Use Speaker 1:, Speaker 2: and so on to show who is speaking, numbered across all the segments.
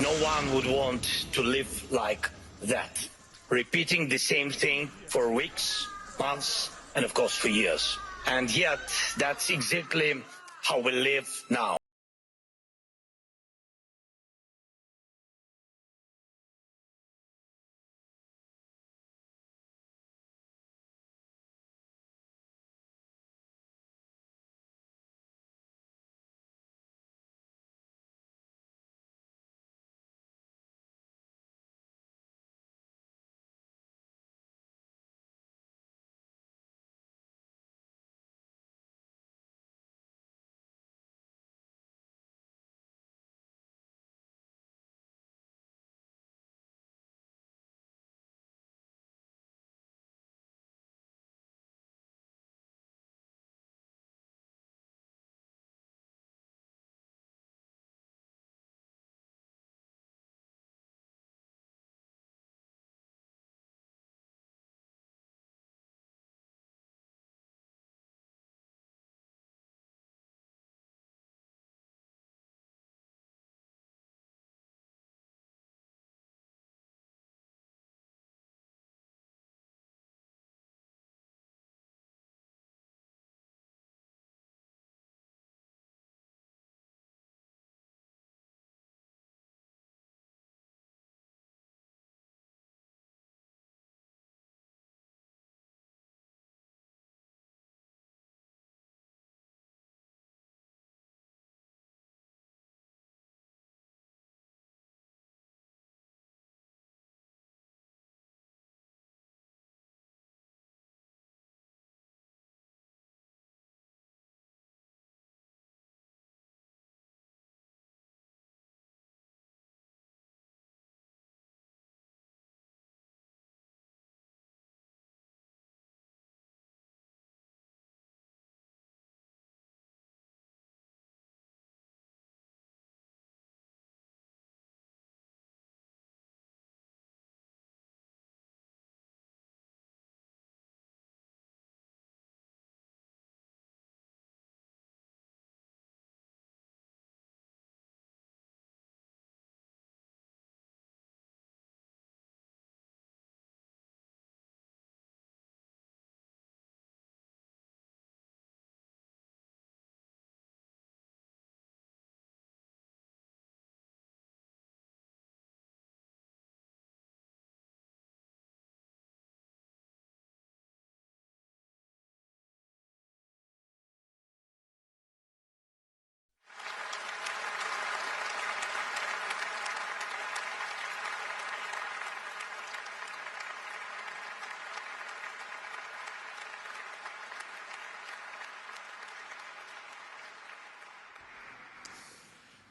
Speaker 1: No one would want to live like that, repeating the same thing for weeks, months, and of course for years. And yet, that's exactly how we live now.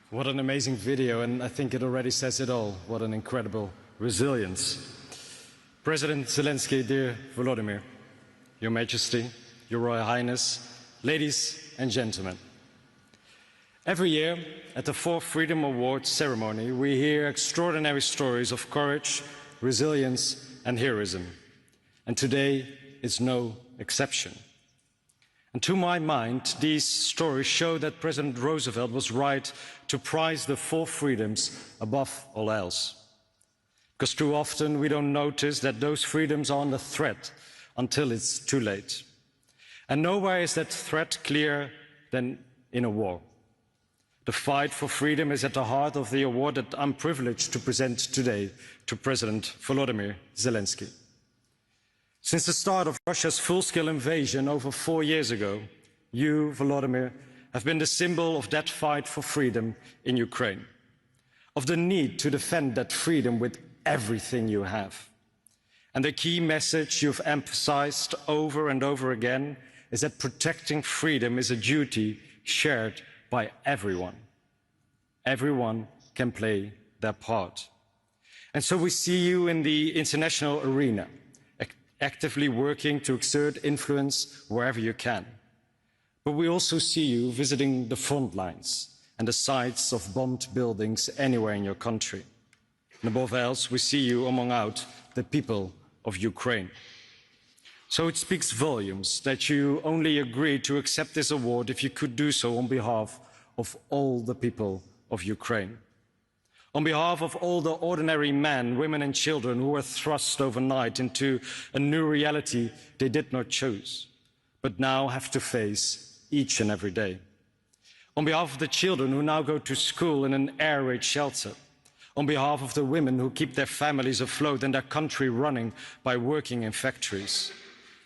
Speaker 2: What an amazing video, and I think it already says it all. What an incredible resilience. President Zelenskyy, dear Volodymyr, Your Majesty, Your Royal Highness, ladies and gentlemen. Every year at the 4th Freedom Awards ceremony, we hear extraordinary stories of courage, resilience and heroism. And today is no exception. And to my mind, these stories show that President Roosevelt was right to prize the 4 freedoms above all else. Because too often we don't notice that those freedoms are under threat until it's too late. And nowhere is that threat clearer than in a war. The fight for freedom is at the heart of the award that I'm privileged to present today to President Volodymyr Zelenskyy. Since the start of Russia's full-scale invasion over 4 years ago, you, Volodymyr, have been the symbol of that fight for freedom in Ukraine, of the need to defend that freedom with everything you have. And the key message you've emphasized over and over again is that protecting freedom is a duty shared by everyone. Everyone can play their part. And so we see you in the international arena, actively working to exert influence wherever you can. But we also see you visiting the front lines and the sites of bombed buildings anywhere in your country. And above else, we see you among the people of Ukraine. So it speaks volumes that you only agreed to accept this award if you could do so on behalf of all the people of Ukraine. On behalf of all the ordinary men, women and children who were thrust overnight into a new reality they did not choose, but now have to face each and every day. On behalf of the children who now go to school in an air raid shelter. On behalf of the women who keep their families afloat and their country running by working in factories.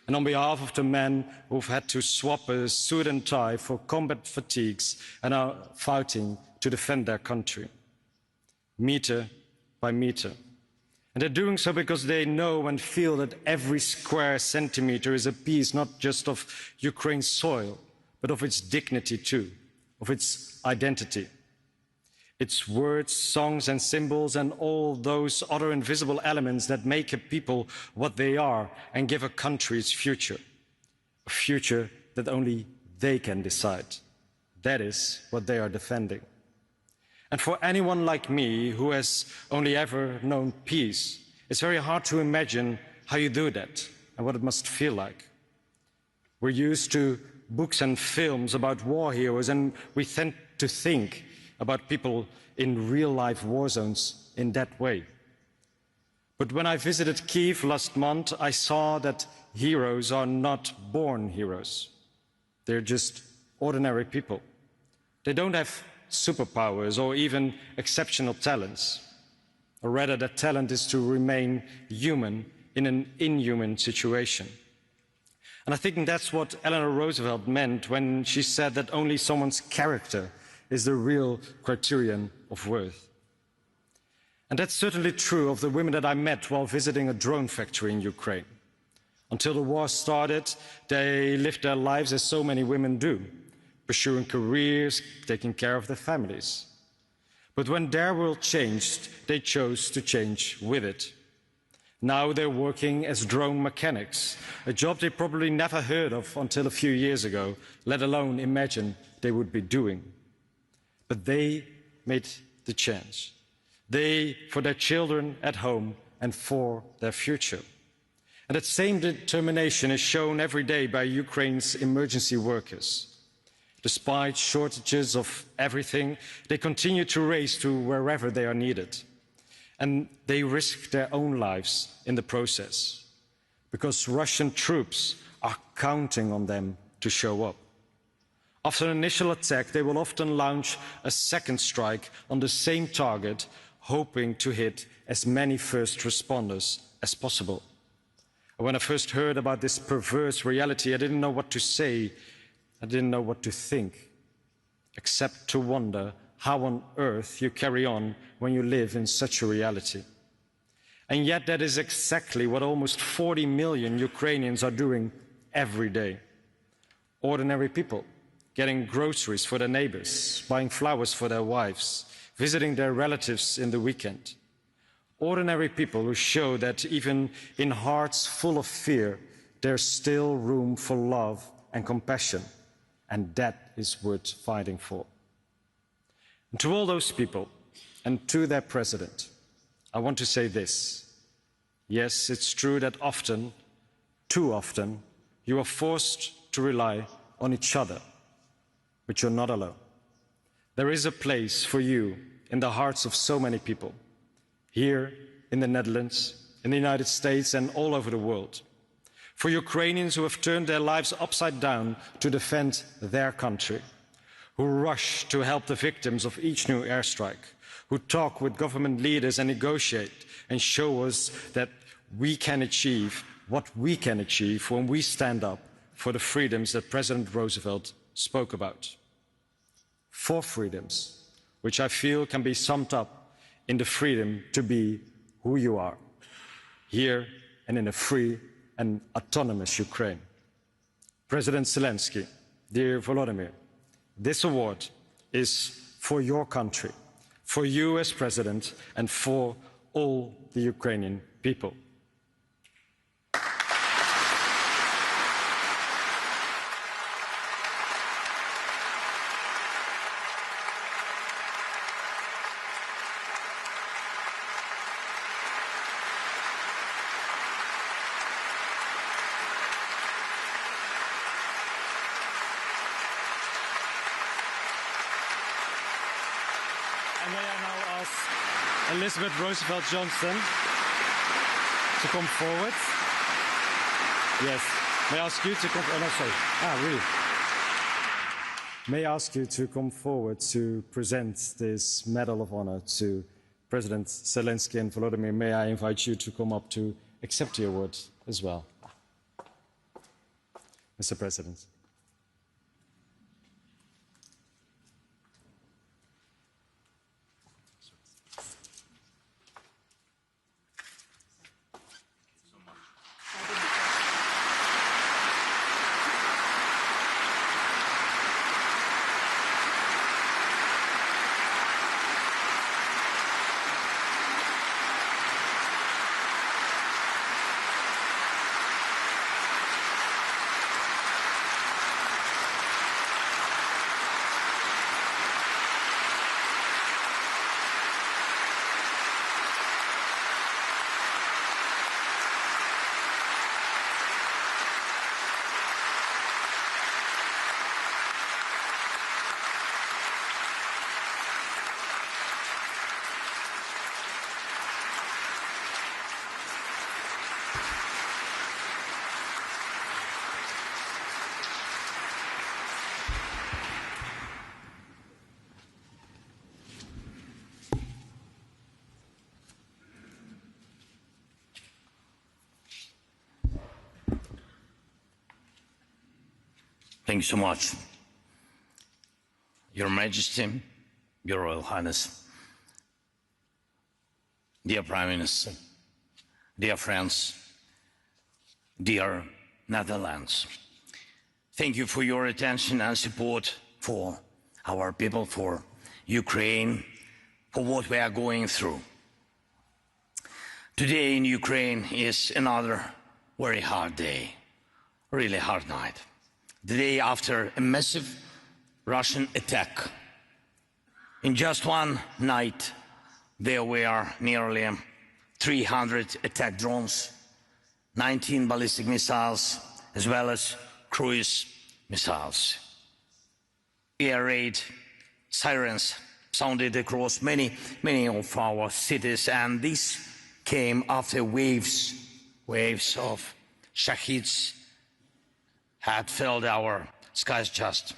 Speaker 2: And on behalf of the men who've had to swap a suit and tie for combat fatigues and are fighting to defend their country. Meter by meter. And they're doing so because they know and feel that every square centimeter is a piece not just of Ukraine's soil, but of its dignity too, of its identity. Its words, songs and symbols and all those other invisible elements that make a people what they are and give a country its future. A future that only they can decide. That is what they are defending. And for anyone like me who has only ever known peace, it's very hard to imagine how you do that and what it must feel like. We're used to books and films about war heroes, and we tend to think about people in real-life war zones in that way. But when I visited Kyiv last month, I saw that heroes are not born heroes. They're just ordinary people. They don't have superpowers or even exceptional talents. Or rather, that talent is to remain human in an inhuman situation. And I think that's what Eleanor Roosevelt meant when she said that only someone's character is the real criterion of worth. And that's certainly true of the women that I met while visiting a drone factory in Ukraine. Until the war started, they lived their lives as so many women do, pursuing careers, taking care of their families. But when their world changed, they chose to change with it. Now they're working as drone mechanics, a job they probably never heard of until a few years ago, let alone imagine they would be doing. But they made the change. They, for their children at home and for their future. And that same determination is shown every day by Ukraine's emergency workers. Despite shortages of everything, they continue to race to wherever they are needed. And they risk their own lives in the process, because Russian troops are counting on them to show up. After an initial attack, they will often launch a second strike on the same target, hoping to hit as many first responders as possible. When I first heard about this perverse reality, I didn't know what to say. I didn't know what to think, except to wonder how on earth you carry on when you live in such a reality. And yet that is exactly what almost 40 million Ukrainians are doing every day. Ordinary people, getting groceries for their neighbors, buying flowers for their wives, visiting their relatives in the weekend. Ordinary people who show that even in hearts full of fear, there's still room for love and compassion, and that is worth fighting for. And to all those people, and to their president, I want to say this. Yes, it's true that often, too often, you are forced to rely on each other, but you're not alone. There is a place for you in the hearts of so many people, here in the Netherlands, in the United States, and all over the world. For Ukrainians who have turned their lives upside down to defend their country, who rush to help the victims of each new airstrike, who talk with government leaders and negotiate and show us that we can achieve what we can achieve when we stand up for the freedoms that President Roosevelt spoke about. 4 freedoms, which I feel can be summed up in the freedom to be who you are, here and in a free and autonomous Ukraine. President Zelenskyy, dear Volodymyr, this award is for your country, for you as president, and for all the Ukrainian people. And may I now ask Elizabeth Roosevelt Johnston to come forward. Yes. May I ask you to come? Oh, no, sorry. Really? May I ask you to come forward to present this Medal of Honor to President Zelenskyy and Volodymyr? May I invite you to come up to accept the award as well, Mr. President?
Speaker 1: Thank you so much. Your Majesty, Your Royal Highness, dear Prime Minister, dear friends, dear Netherlands, thank you for your attention and support for our people, for Ukraine, for what we are going through. Today in Ukraine is another very hard day, really hard night. The day after a massive Russian attack. In just one night, there were nearly 300 attack drones, 19 ballistic missiles, as well as cruise missiles. Air raid sirens sounded across many of our cities, and this came after waves of shaheeds had filled our skies just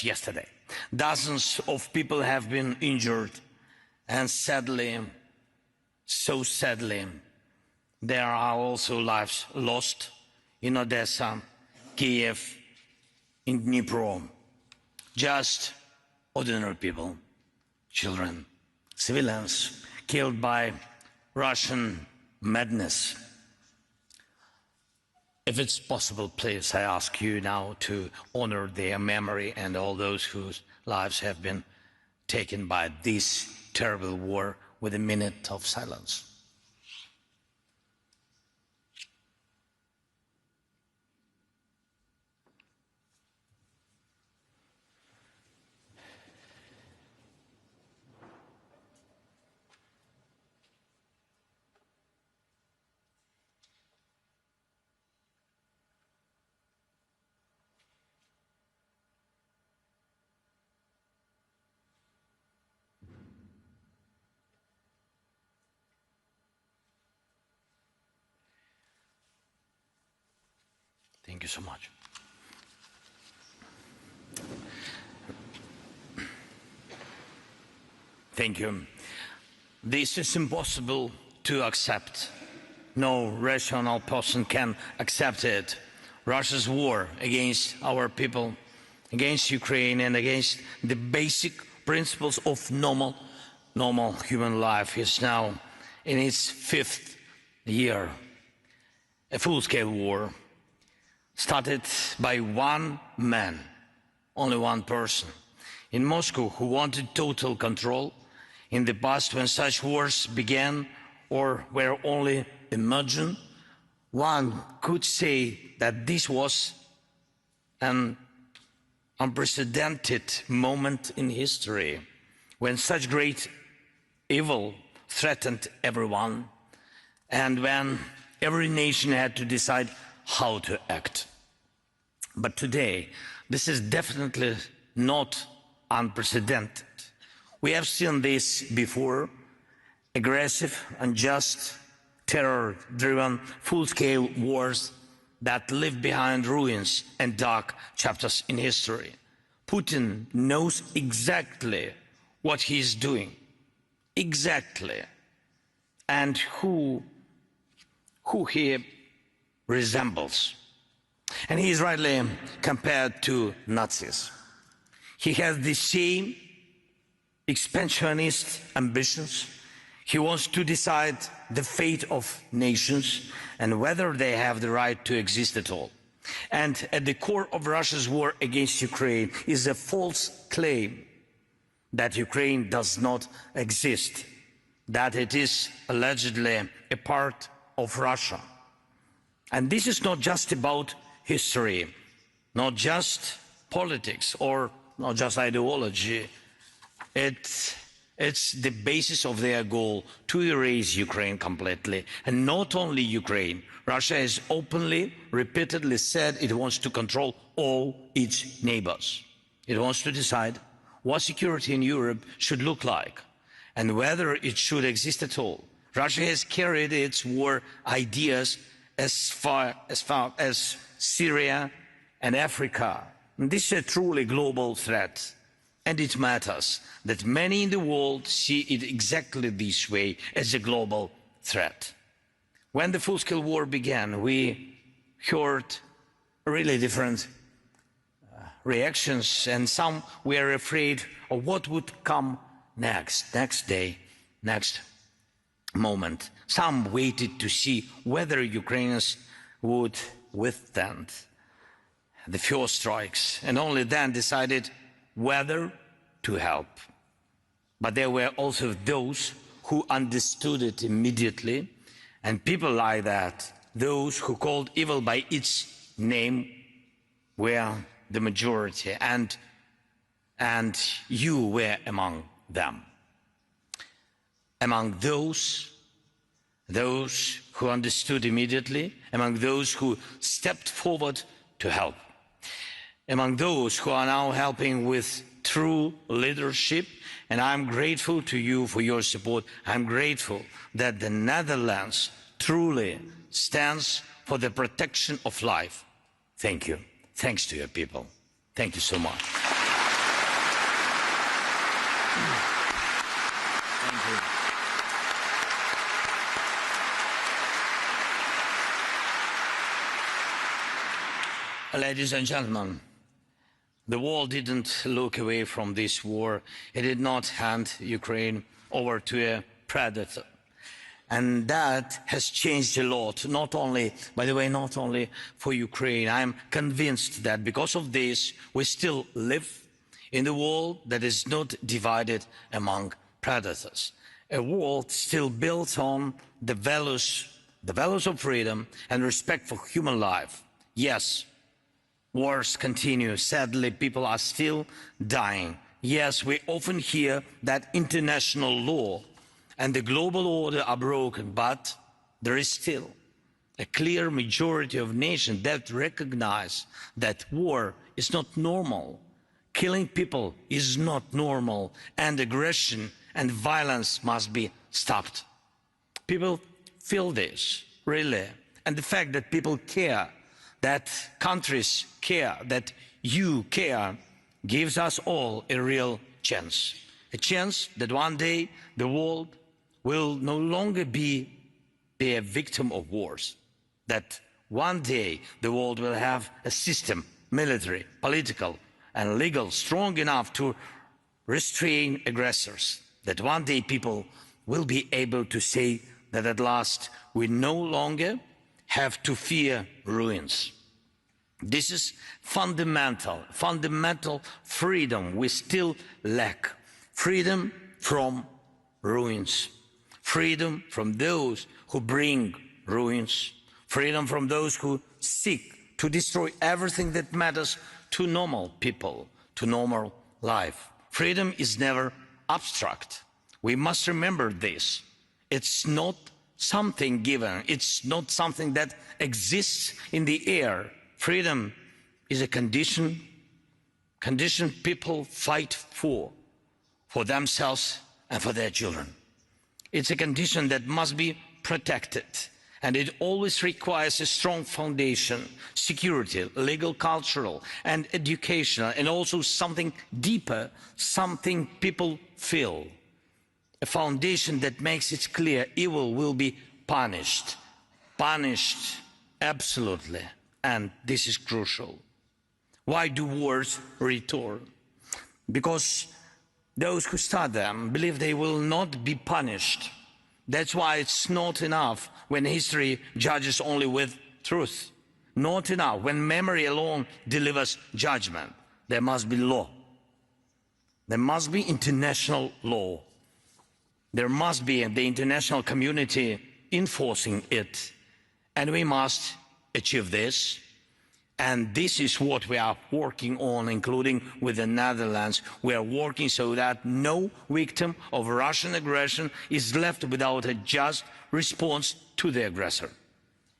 Speaker 1: yesterday. Dozens of people have been injured, and sadly, so sadly, there are also lives lost in Odessa, Kiev, in Dnipro. Just ordinary people, children, civilians killed by Russian madness. If it's possible, please, I ask you now to honor their memory and all those whose lives have been taken by this terrible war with a minute of silence. Thank you so much. Thank you. This is impossible to accept. No rational person can accept it. Russia's war against our people, against Ukraine, and against the basic principles of normal human life is now in its 5th year. A full-scale war started by one man, only one person, in Moscow, who wanted total control. In the past, when such wars began or were only imagined, one could say that this was an unprecedented moment in history, when such great evil threatened everyone, and when every nation had to decide how to act. But today, this is definitely not unprecedented. We have seen this before, aggressive, unjust, terror-driven, full-scale wars that leave behind ruins and dark chapters in history. Putin knows exactly what he is doing, exactly, and who he resembles. And he is rightly compared to Nazis. He has the same expansionist ambitions. He wants to decide the fate of nations and whether they have the right to exist at all. And at the core of Russia's war against Ukraine is a false claim that Ukraine does not exist, that it is allegedly a part of Russia. And this is not just about history, not just politics, or not just ideology. It's the basis of their goal to erase Ukraine completely. And not only Ukraine. Russia has openly, repeatedly said it wants to control all its neighbors. It wants to decide what security in Europe should look like and whether it should exist at all. Russia has carried its war ideas as far as Syria and Africa. And this is a truly global threat. And it matters that many in the world see it exactly this way, as a global threat. When the full-scale war began, we heard really different reactions, and some were afraid of what would come next day, next moment. Some waited to see whether Ukrainians would withstand the first strikes, and only then decided whether to help. But there were also those who understood it immediately, and people like that, those who called evil by its name, were the majority, and you were among them. Among those who understood immediately, among those who stepped forward to help, among those who are now helping with true leadership, and I'm grateful to you for your support. I'm grateful that the Netherlands truly stands for the protection of life. Thank you. Thanks to your people. Thank you so much. Thank you. Ladies and gentlemen, the world didn't look away from this war. It did not hand Ukraine over to a predator. And that has changed a lot, not only, by the way, not only for Ukraine. I'm convinced that because of this, we still live in a world that is not divided among predators. A world still built on the values of freedom and respect for human life. Yes, wars continue. Sadly, people are still dying. Yes, we often hear that international law and the global order are broken, but there is still a clear majority of nations that recognize that war is not normal. Killing people is not normal, and aggression and violence must be stopped. People feel this, really. And the fact that people care, that countries care, that you care, gives us all a real chance. A chance that one day the world will no longer be a victim of wars. That one day the world will have a system, military, political and legal, strong enough to restrain aggressors. That one day people will be able to say that at last we no longer have to fear ruins. This is fundamental freedom we still lack. Freedom from ruins. Freedom from those who bring ruins. Freedom from those who seek to destroy everything that matters to normal people, to normal life. Freedom is never abstract. We must remember this. It's not something given. It's not something that exists in the air. Freedom is a condition people fight for themselves and for their children. It's a condition that must be protected. And it always requires a strong foundation, security, legal, cultural, and educational, and also something deeper, something people feel. A foundation that makes it clear evil will be punished. Punished, absolutely. And this is crucial. Why do wars return? Because those who start them believe they will not be punished. That's why it's not enough when history judges only with truth. Not enough when memory alone delivers judgment. There must be law. There must be international law. There must be the international community enforcing it. And we must achieve this. And this is what we are working on, including with the Netherlands. We are working so that no victim of Russian aggression is left without a just response to the aggressor.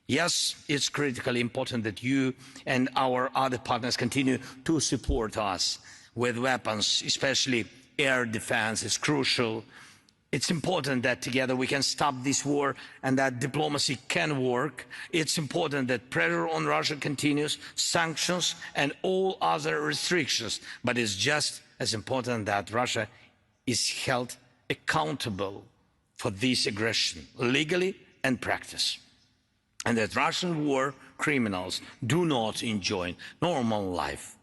Speaker 1: Yes, it's critically important that you and our other partners continue to support us with weapons, especially air defense is crucial. It's important that together we can stop this war and that diplomacy can work. It's important that pressure on Russia continues, sanctions and all other restrictions. But it's just as important that Russia is held accountable for this aggression, legally and practice. And that Russian war criminals do not enjoy normal life,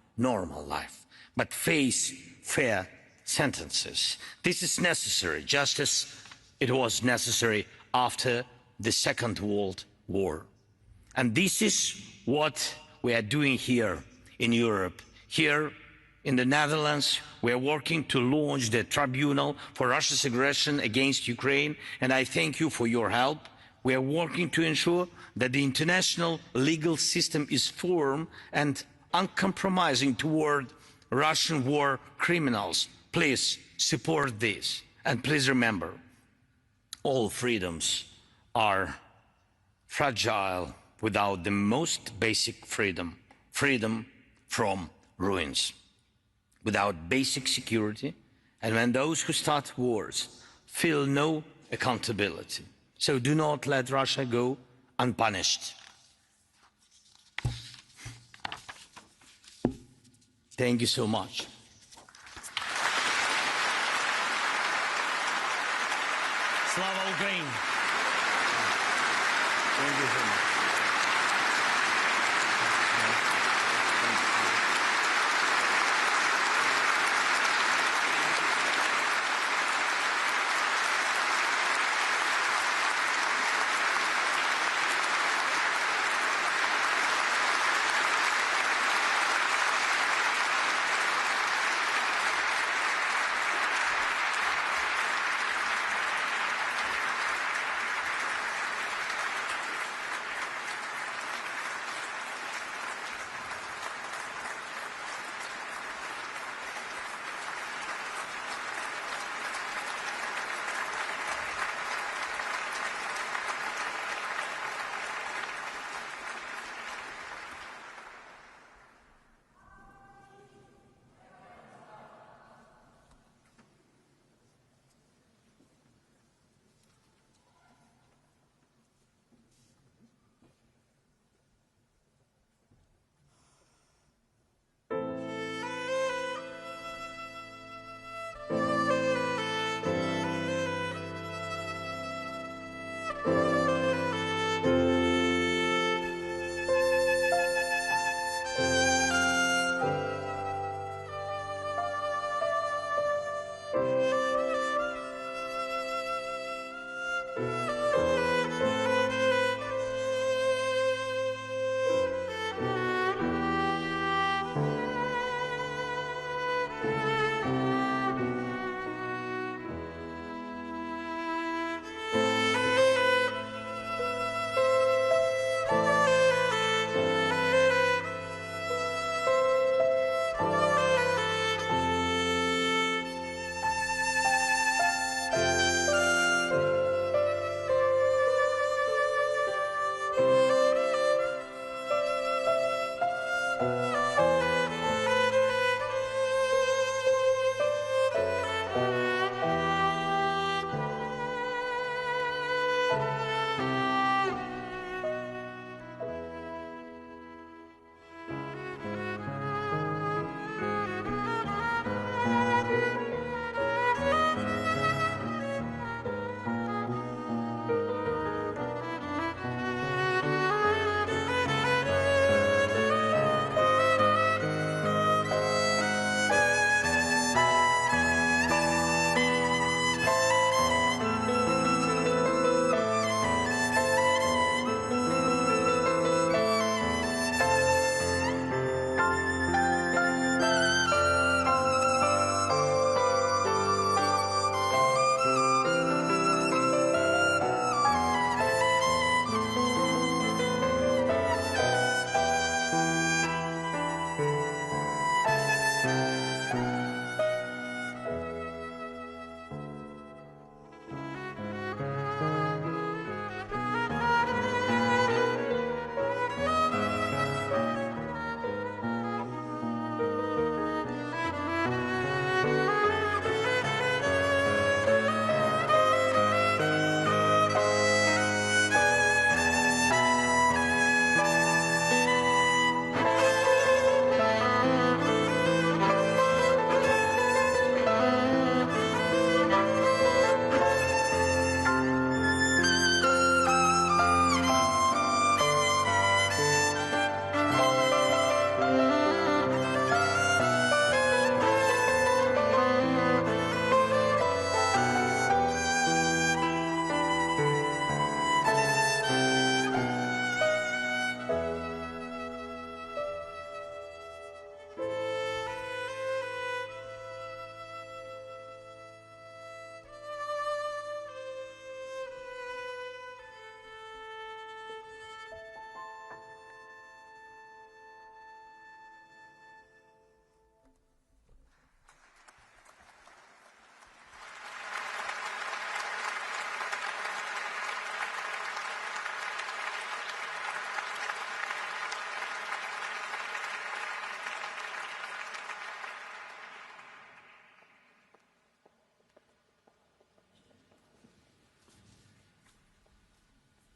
Speaker 1: but face fair sentences. This is necessary, just as it was necessary after the Second World War. And this is what we are doing here in Europe. Here in the Netherlands, we are working to launch the tribunal for Russia's aggression against Ukraine, and I thank you for your help. We are working to ensure that the international legal system is firm and uncompromising toward Russian war criminals. Please support this. And please remember, all freedoms are fragile without the most basic freedom, freedom from ruins. Without basic security, and when those who start wars feel no accountability. So do not let Russia go unpunished. Thank you so much. Slava Ukraine. Thank you so much.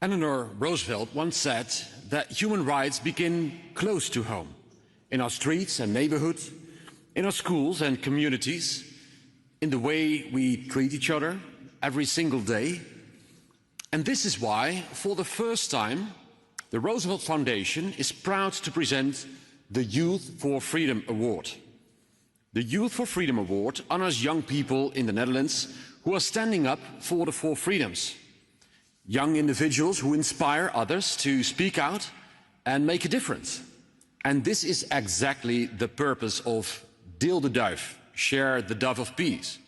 Speaker 3: Eleanor Roosevelt once said that human rights begin close to home, in our streets and neighborhoods, in our schools and communities, in the way we treat each other every single day. And this is why, for the first time, the Roosevelt Foundation is proud to present the Youth for Freedom Award. The Youth for Freedom Award honors young people in the Netherlands who are standing up for the four freedoms. Young individuals who inspire others to speak out and make a difference. And this is exactly the purpose of Deel de Duif, Share the Dove of Peace.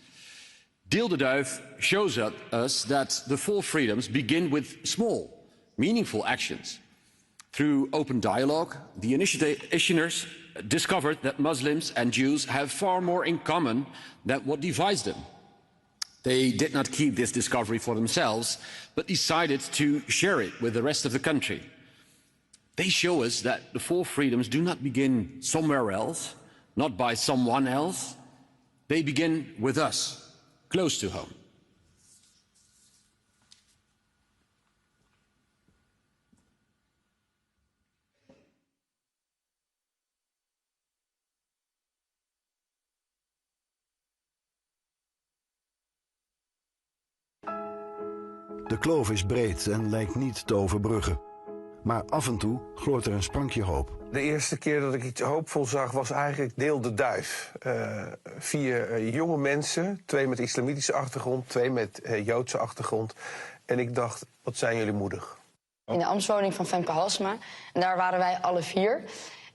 Speaker 3: Deel de Duif shows us that the four freedoms begin with small, meaningful actions. Through open dialogue, the initiators discovered that Muslims and Jews have far more in common than what divides them. They did not keep this discovery for themselves, but decided to share it with the rest of the country. They show us that the four freedoms do not begin somewhere else, not by someone else. They begin with us, close to home.
Speaker 4: De kloof is breed en lijkt niet te overbruggen. Maar af en toe gloort er een sprankje hoop.
Speaker 5: De eerste keer dat ik iets hoopvol zag was eigenlijk Deel de Duif. 4 jonge mensen, 2 met islamitische achtergrond, 2 met Joodse achtergrond. En ik dacht, wat zijn jullie moedig.
Speaker 6: In de ambtswoning van Femke Halsema. En daar waren wij alle 4.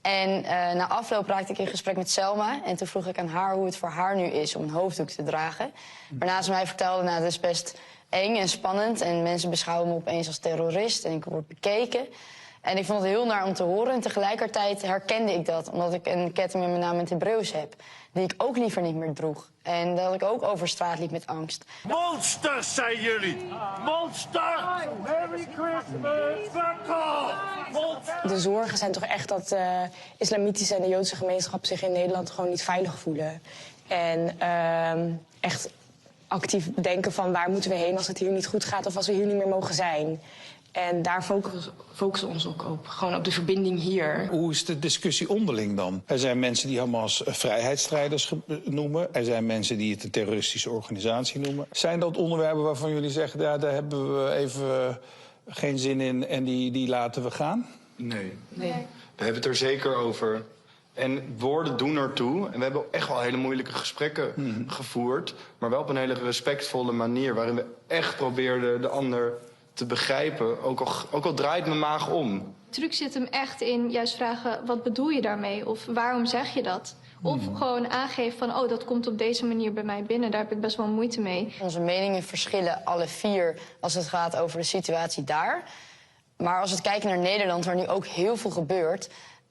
Speaker 6: En na afloop raakte ik in gesprek met Selma. En toen vroeg ik aan haar hoe het voor haar nu is om een hoofddoek te dragen. Waarna ze mij vertelde, nou, het is best eng en spannend. En mensen beschouwen me opeens als terrorist en ik word bekeken. En ik vond het heel naar om te horen. En tegelijkertijd herkende ik dat, omdat ik een ketting met mijn naam in het Hebreeuws heb. Die ik ook liever niet meer droeg. En dat ik ook over straat liep met angst.
Speaker 7: Monsters zijn jullie! Monster! Merry Christmas! Fuck off!
Speaker 8: De zorgen zijn toch echt dat de islamitische en de Joodse gemeenschap zich in Nederland gewoon niet veilig voelen. En echt actief denken van waar moeten we heen als het hier niet goed gaat of als we hier niet meer mogen zijn. En daar focussen we ons ook op. Gewoon op de verbinding hier.
Speaker 9: Hoe is de discussie onderling dan? Er zijn mensen die Hamas vrijheidsstrijders noemen. Er zijn mensen die het een terroristische organisatie noemen. Zijn dat onderwerpen waarvan jullie zeggen, ja, daar hebben we even geen zin in en die laten we gaan?
Speaker 10: Nee. We hebben het er zeker over. En woorden doen ertoe. En we hebben echt wel hele moeilijke gesprekken gevoerd. Maar wel op een hele respectvolle manier. Waarin we echt probeerden de ander te begrijpen. Ook al draait mijn maag om.
Speaker 11: De truc zit hem echt in juist vragen, wat bedoel je daarmee? Of waarom zeg je dat? Of gewoon aangeven van, oh, dat komt op deze manier bij mij binnen. Daar heb ik best wel moeite mee.
Speaker 6: Onze meningen verschillen alle 4 als het gaat over de situatie daar. Maar als we kijken naar Nederland, waar nu ook heel veel gebeurt,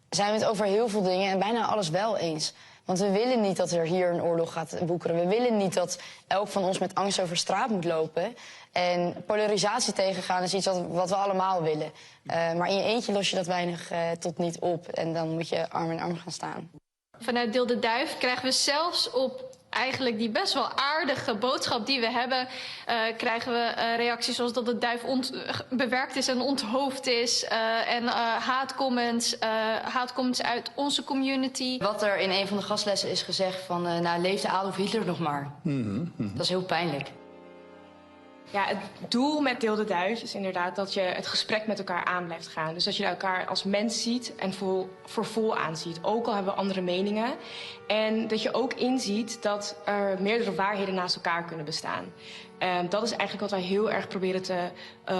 Speaker 6: zijn we het over heel veel dingen en bijna alles wel eens. Want we willen niet dat er hier een oorlog gaat woekeren. We willen niet dat elk van ons met angst over straat moet lopen. En polarisatie tegengaan is iets wat we allemaal willen. Maar in je eentje los je dat weinig tot niet op. En dan moet je arm in arm gaan staan.
Speaker 11: Vanuit Deel de Duif krijgen we zelfs op eigenlijk die best wel aardige boodschap die we hebben, krijgen we reacties zoals dat de duif bewerkt is en onthoofd is. En haatcomments uit onze community.
Speaker 6: Wat er in een van de gastlessen is gezegd van, nou, leefde Adolf Hitler nog maar. Dat is heel pijnlijk.
Speaker 8: Ja, het doel met Deel de Duif is inderdaad dat je het gesprek met elkaar aan blijft gaan. Dus dat je elkaar als mens ziet en voor vol aanziet. Ook al hebben we andere meningen. En dat je ook inziet dat er meerdere waarheden naast elkaar kunnen bestaan. Dat is eigenlijk wat wij heel erg proberen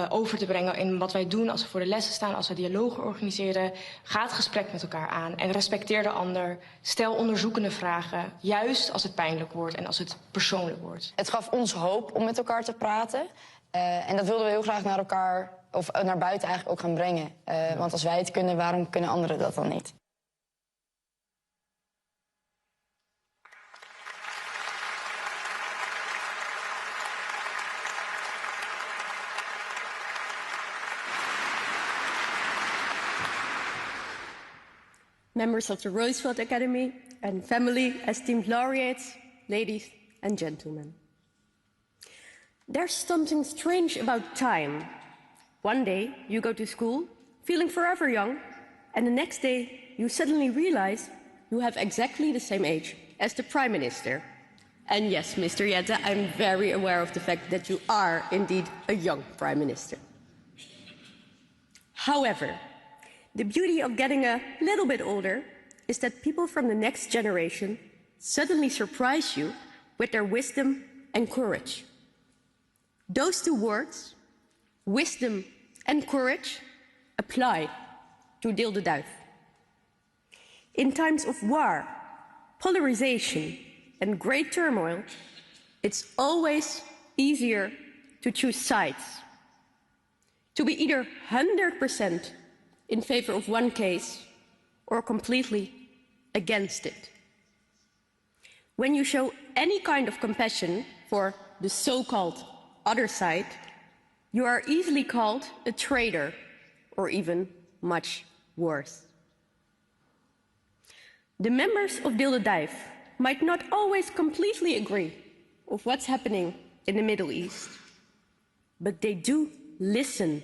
Speaker 8: over te brengen in wat wij doen als we voor de lessen staan, als we dialogen organiseren. Ga het gesprek met elkaar aan en respecteer de ander. Stel onderzoekende vragen, juist als het pijnlijk wordt en als het persoonlijk wordt.
Speaker 6: Het gaf ons hoop om met elkaar te praten. En dat wilden we heel graag naar elkaar, of naar buiten eigenlijk ook gaan brengen. Want als wij het kunnen, waarom kunnen anderen dat dan niet?
Speaker 12: Members of the Roosevelt Academy and family, esteemed laureates, ladies and gentlemen. There's something strange about time. One day you go to school feeling forever young, and the next day you suddenly realize you have exactly the same age as the Prime Minister. And yes, Mr. Jette, I'm very aware of the fact that you are indeed a young Prime Minister. However, the beauty of getting a little bit older is that people from the next generation suddenly surprise you with their wisdom and courage. Those two words, wisdom and courage, apply to Deel de Duif. In times of war, polarization, and great turmoil, it's always easier to choose sides. To be either 100% in favor of one case or completely against it. When you show any kind of compassion for the so-called other side, you are easily called a traitor, or even much worse. The members of Deel de Duif might not always completely agree with what's happening in the Middle East, but they do listen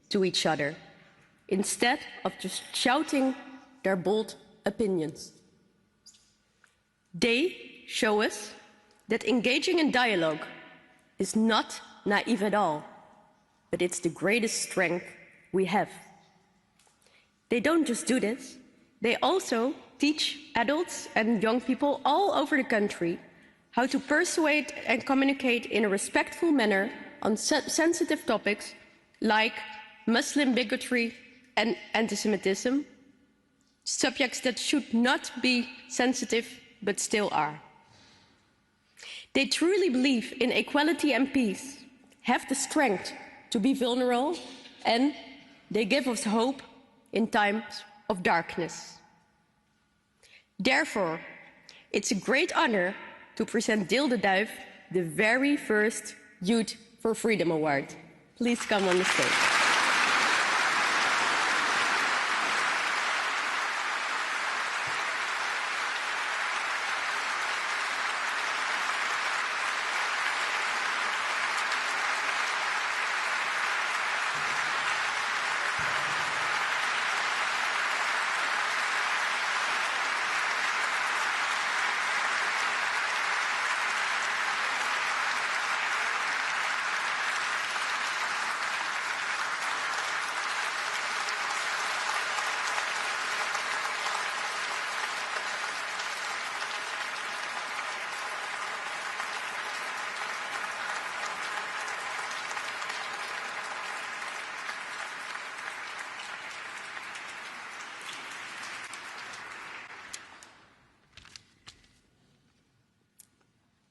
Speaker 12: to each other instead of just shouting their bold opinions. They show us that engaging in dialogue is not naive at all, but it's the greatest strength we have. They don't just do this, they also teach adults and young people all over the country how to persuade and communicate in a respectful manner on sensitive topics like Muslim bigotry and anti-Semitism, subjects that should not be sensitive but still are. They truly believe in equality and peace, have the strength to be vulnerable, and they give us hope in times of darkness. Therefore, it's a great honor to present Deel de Duif the very first Youth for Freedom Award. Please come on the stage.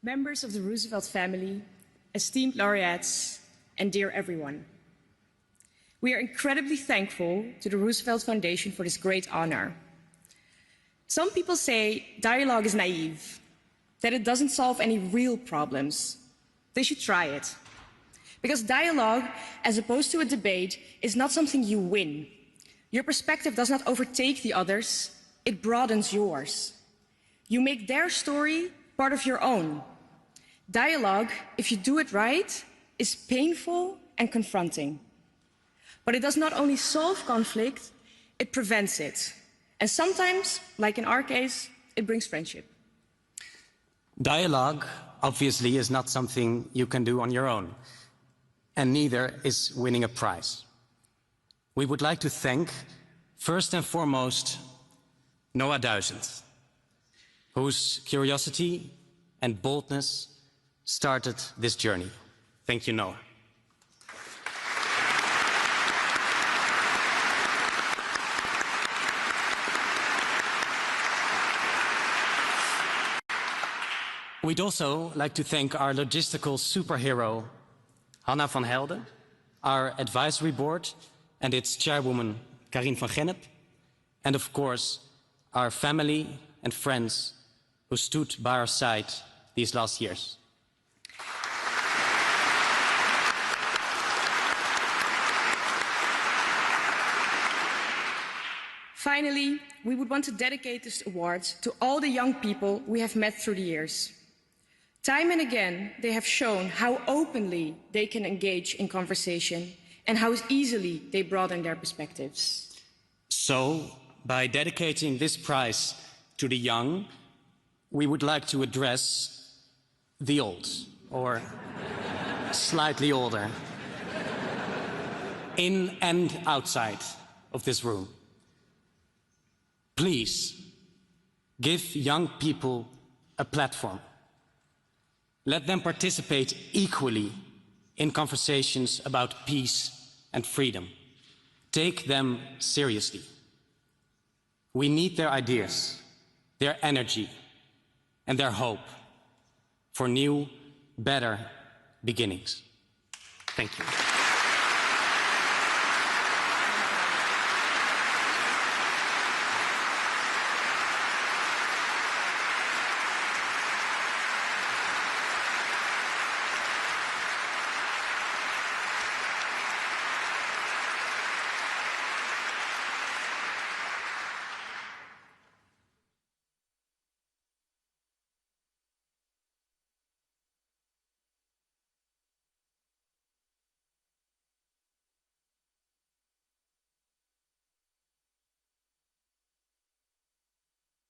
Speaker 8: Members of the Roosevelt family, esteemed laureates, and dear everyone. We are incredibly thankful to the Roosevelt Foundation for this great honor. Some people say dialogue is naive, that it doesn't solve any real problems. They should try it. Because dialogue, as opposed to a debate, is not something you win. Your perspective does not overtake the others, it broadens yours. You make their story part of your own. Dialogue, if you do it right, is painful and confronting. But it does not only solve conflict, it prevents it. And sometimes, like in our case, it brings friendship.
Speaker 13: Dialogue, obviously, is not something you can do on your own. And neither is winning a prize. We would like to thank, first and foremost, Noah 1000, whose curiosity and boldness started this journey. Thank you, Noah. We'd also like to thank our logistical superhero, Hanna van Helden, our advisory board and its chairwoman, Karin van Gennep, and of course, our family and friends who stood by our side these last years.
Speaker 8: Finally, we would want to dedicate this award to all the young people we have met through the years. Time and again, they have shown how openly they can engage in conversation
Speaker 14: and how easily they broaden their perspectives.
Speaker 13: So, by dedicating this prize to the young, we would like to address the old, or slightly older, in and outside of this room. Please, give young people a platform. Let them participate equally in conversations about peace and freedom. Take them seriously. We need their ideas, their energy, and their hope for new, better beginnings. Thank you.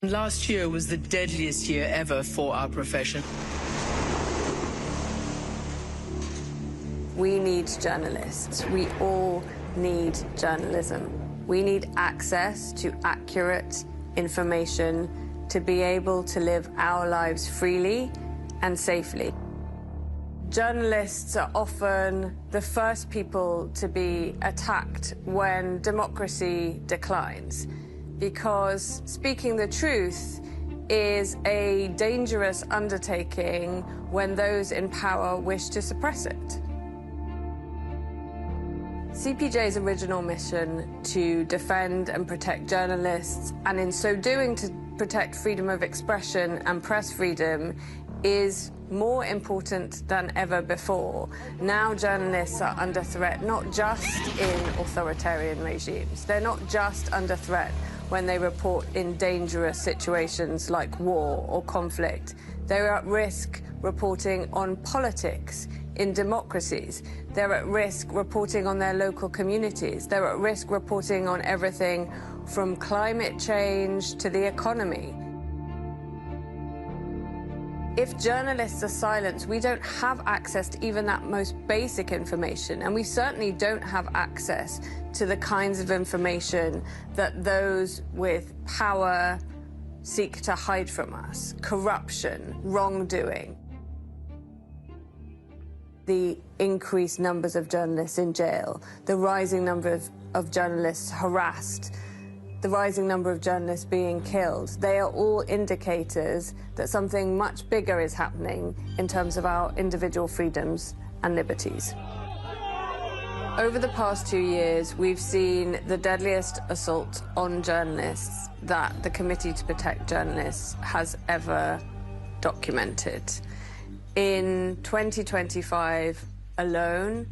Speaker 15: Last year was the deadliest year ever for our profession.
Speaker 16: We need journalists. We all need journalism. We need access to accurate information to be able to live our lives freely and safely. Journalists are often the first people to be attacked when democracy declines, because speaking the truth is a dangerous undertaking when those in power wish to suppress it. CPJ's original mission to defend and protect journalists, and in so doing to protect freedom of expression and press freedom, is more important than ever before. Now journalists are under threat, not just in authoritarian regimes. They're not just under threat when they report in dangerous situations like war or conflict. They're at risk reporting on politics in democracies. They're at risk reporting on their local communities. They're at risk reporting on everything from climate change to the economy. If journalists are silenced, we don't have access to even that most basic information, and we certainly don't have access to the kinds of information that those with power seek to hide from us: corruption, wrongdoing. The increased numbers of journalists in jail, the rising number of journalists harassed, the rising number of journalists being killed, they are all indicators that something much bigger is happening in terms of our individual freedoms and liberties. Over the past 2 years, we've seen the deadliest assault on journalists that the Committee to Protect Journalists has ever documented. In 2025 alone,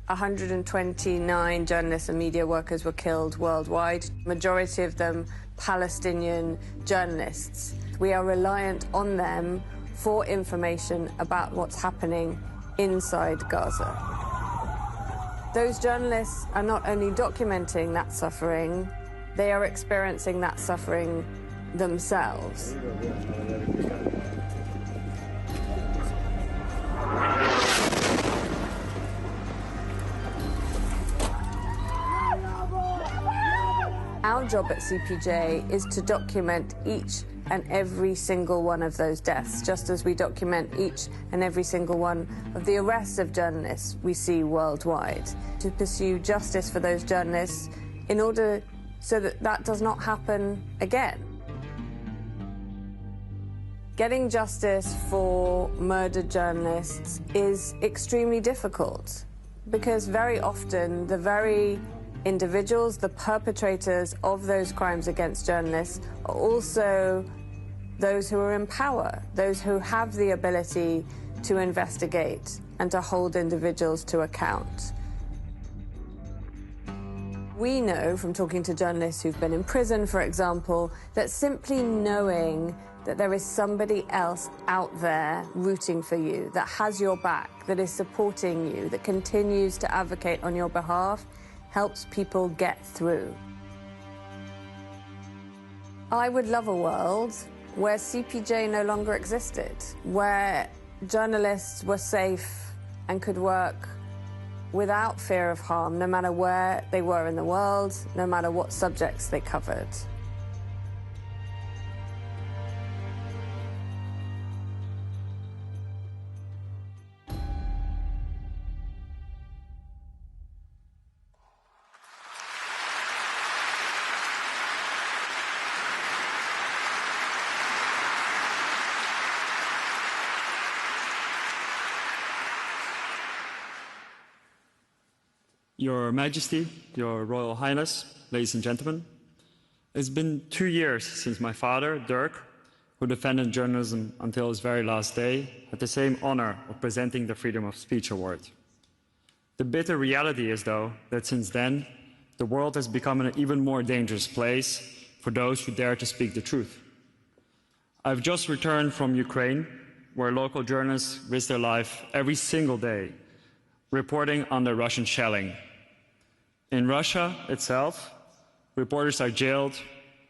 Speaker 16: 129 journalists and media workers were killed worldwide, majority of them Palestinian journalists. We are reliant on them for information about what's happening inside Gaza. Those journalists are not only documenting that suffering, they are experiencing that suffering themselves. Our job at CPJ is to document each and every single one of those deaths, just as we document each and every single one of the arrests of journalists we see worldwide, to pursue justice for those journalists in order so that that does not happen again. Getting justice for murdered journalists is extremely difficult because very often the very individuals, the perpetrators of those crimes against journalists, are also those who are in power, those who have the ability to investigate and to hold individuals to account. We know from talking to journalists who've been in prison, for example, that simply knowing that there is somebody else out there rooting for you, that has your back, that is supporting you, that continues to advocate on your behalf, helps people get through. I would love a world where CPJ no longer existed, where journalists were safe and could work without fear of harm, no matter where they were in the world, no matter what subjects they covered.
Speaker 17: Your Majesty, Your Royal Highness, ladies and gentlemen, it's been 2 years since my father, Dirk, who defended journalism until his very last day, had the same honor of presenting the Freedom of Speech Award. The bitter reality is, though, that since then, the world has become an even more dangerous place for those who dare to speak the truth. I've just returned from Ukraine, where local journalists risk their life every single day, reporting on the Russian shelling. In Russia itself, reporters are jailed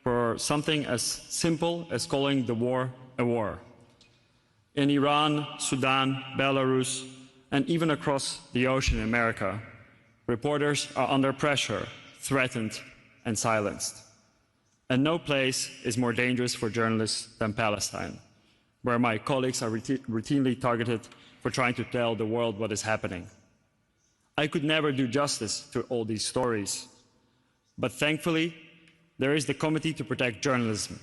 Speaker 17: for something as simple as calling the war a war. In Iran, Sudan, Belarus, and even across the ocean in America, reporters are under pressure, threatened, and silenced. And no place is more dangerous for journalists than Palestine, where my colleagues are routinely targeted for trying to tell the world what is happening. I could never do justice to all these stories, but thankfully, there is the Committee to Protect Journalism,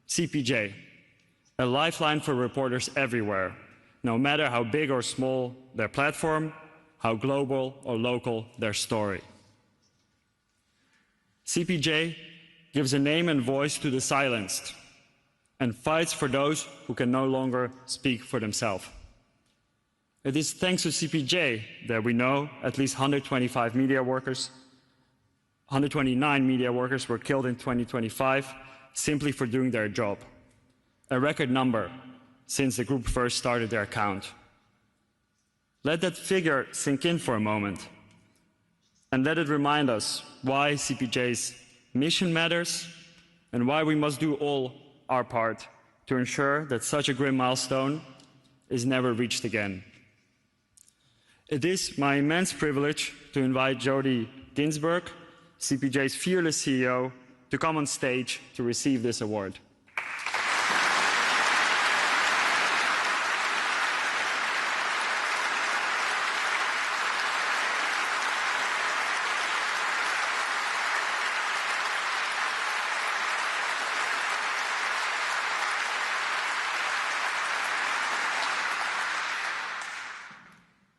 Speaker 17: CPJ, a lifeline for reporters everywhere, no matter how big or small their platform, how global or local their story. CPJ gives a name and voice to the silenced and fights for those who can no longer speak for themselves. It is thanks to CPJ that we know at least 129 media workers were killed in 2025 simply for doing their job, a record number since the group first started their count. Let that figure sink in for a moment, and let it remind us why CPJ's mission matters and why we must do all our part to ensure that such a grim milestone is never reached again. It is my immense privilege to invite Jody Ginsburg, CPJ's fearless CEO, to come on stage to receive this award.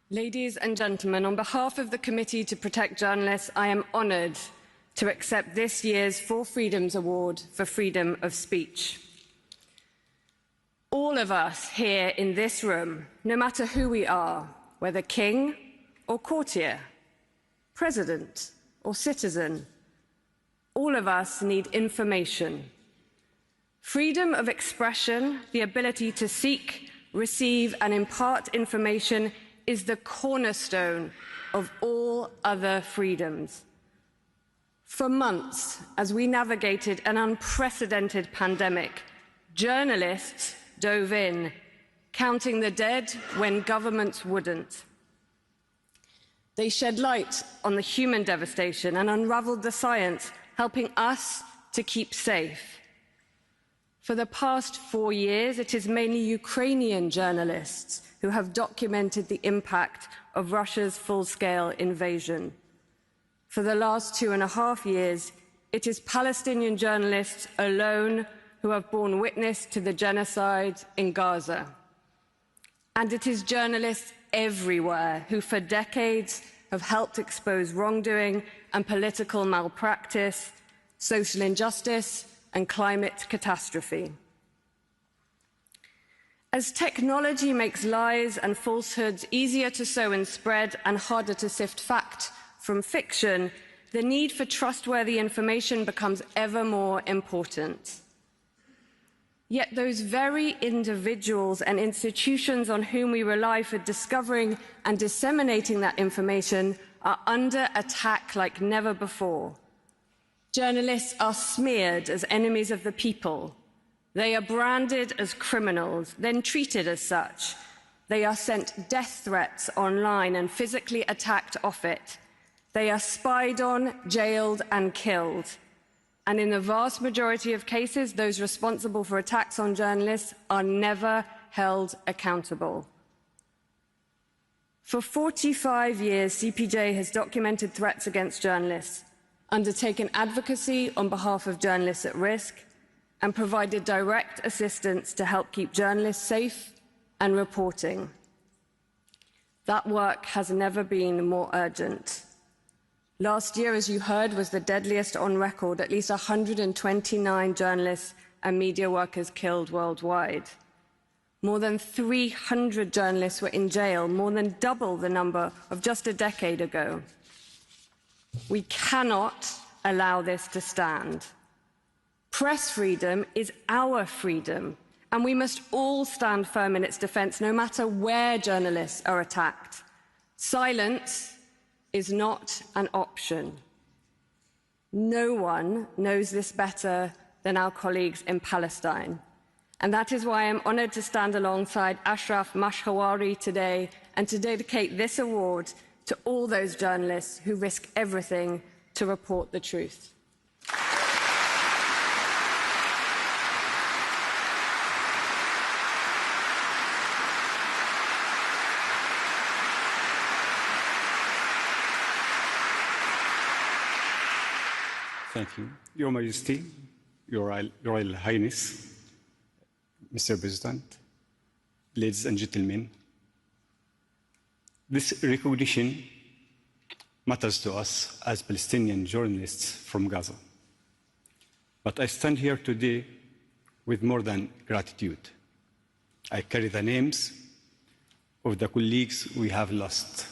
Speaker 16: Ladies and gentlemen, on behalf of the Committee to Protect Journalists, I am honoured to accept this year's Four Freedoms Award for freedom of speech. All of us here in this room, no matter who we are, whether king or courtier, president or citizen, all of us need information. Freedom of expression, the ability to seek, receive and impart information is the cornerstone of all other freedoms. For months, as we navigated an unprecedented pandemic, journalists dove in, counting the dead when governments wouldn't. They shed light on the human devastation and unraveled the science, helping us to keep safe. For the past 4 years, it is mainly Ukrainian journalists who have documented the impact of Russia's full-scale invasion. For the last 2.5 years, it is Palestinian journalists alone who have borne witness to the genocide in Gaza. And it is journalists everywhere who for decades have helped expose wrongdoing and political malpractice, social injustice and climate catastrophe. As technology makes lies and falsehoods easier to sow and spread and harder to sift fact from fiction, the need for trustworthy information becomes ever more important. Yet those very individuals and institutions on whom we rely for discovering and disseminating that information are under attack like never before. Journalists are smeared as enemies of the people. They are branded as criminals, then treated as such. They are sent death threats online and physically attacked off it. They are spied on, jailed, and killed. And in the vast majority of cases, those responsible for attacks on journalists are never held accountable. For 45 years, CPJ has documented threats against journalists, undertaken advocacy on behalf of journalists at risk, and provided direct assistance to help keep journalists safe and reporting. That work has never been more urgent. Last year, as you heard, was the deadliest on record, at least 129 journalists and media workers killed worldwide. More than 300 journalists were in jail, more than double the number of just a decade ago. We cannot allow this to stand. Press freedom is our freedom, and we must all stand firm in its defense, no matter where journalists are attacked. Silence is not an option. No one knows this better than our colleagues in Palestine. And that is why I'm honored to stand alongside Ashraf Mashhawari today and to dedicate this award to all those journalists who risk everything to report the truth.
Speaker 18: Thank you. Your Majesty, Your Royal Highness, Mr. President, ladies and gentlemen, this recognition matters to us as Palestinian journalists from Gaza. But I stand here today with more than gratitude. I carry the names of the colleagues we have lost.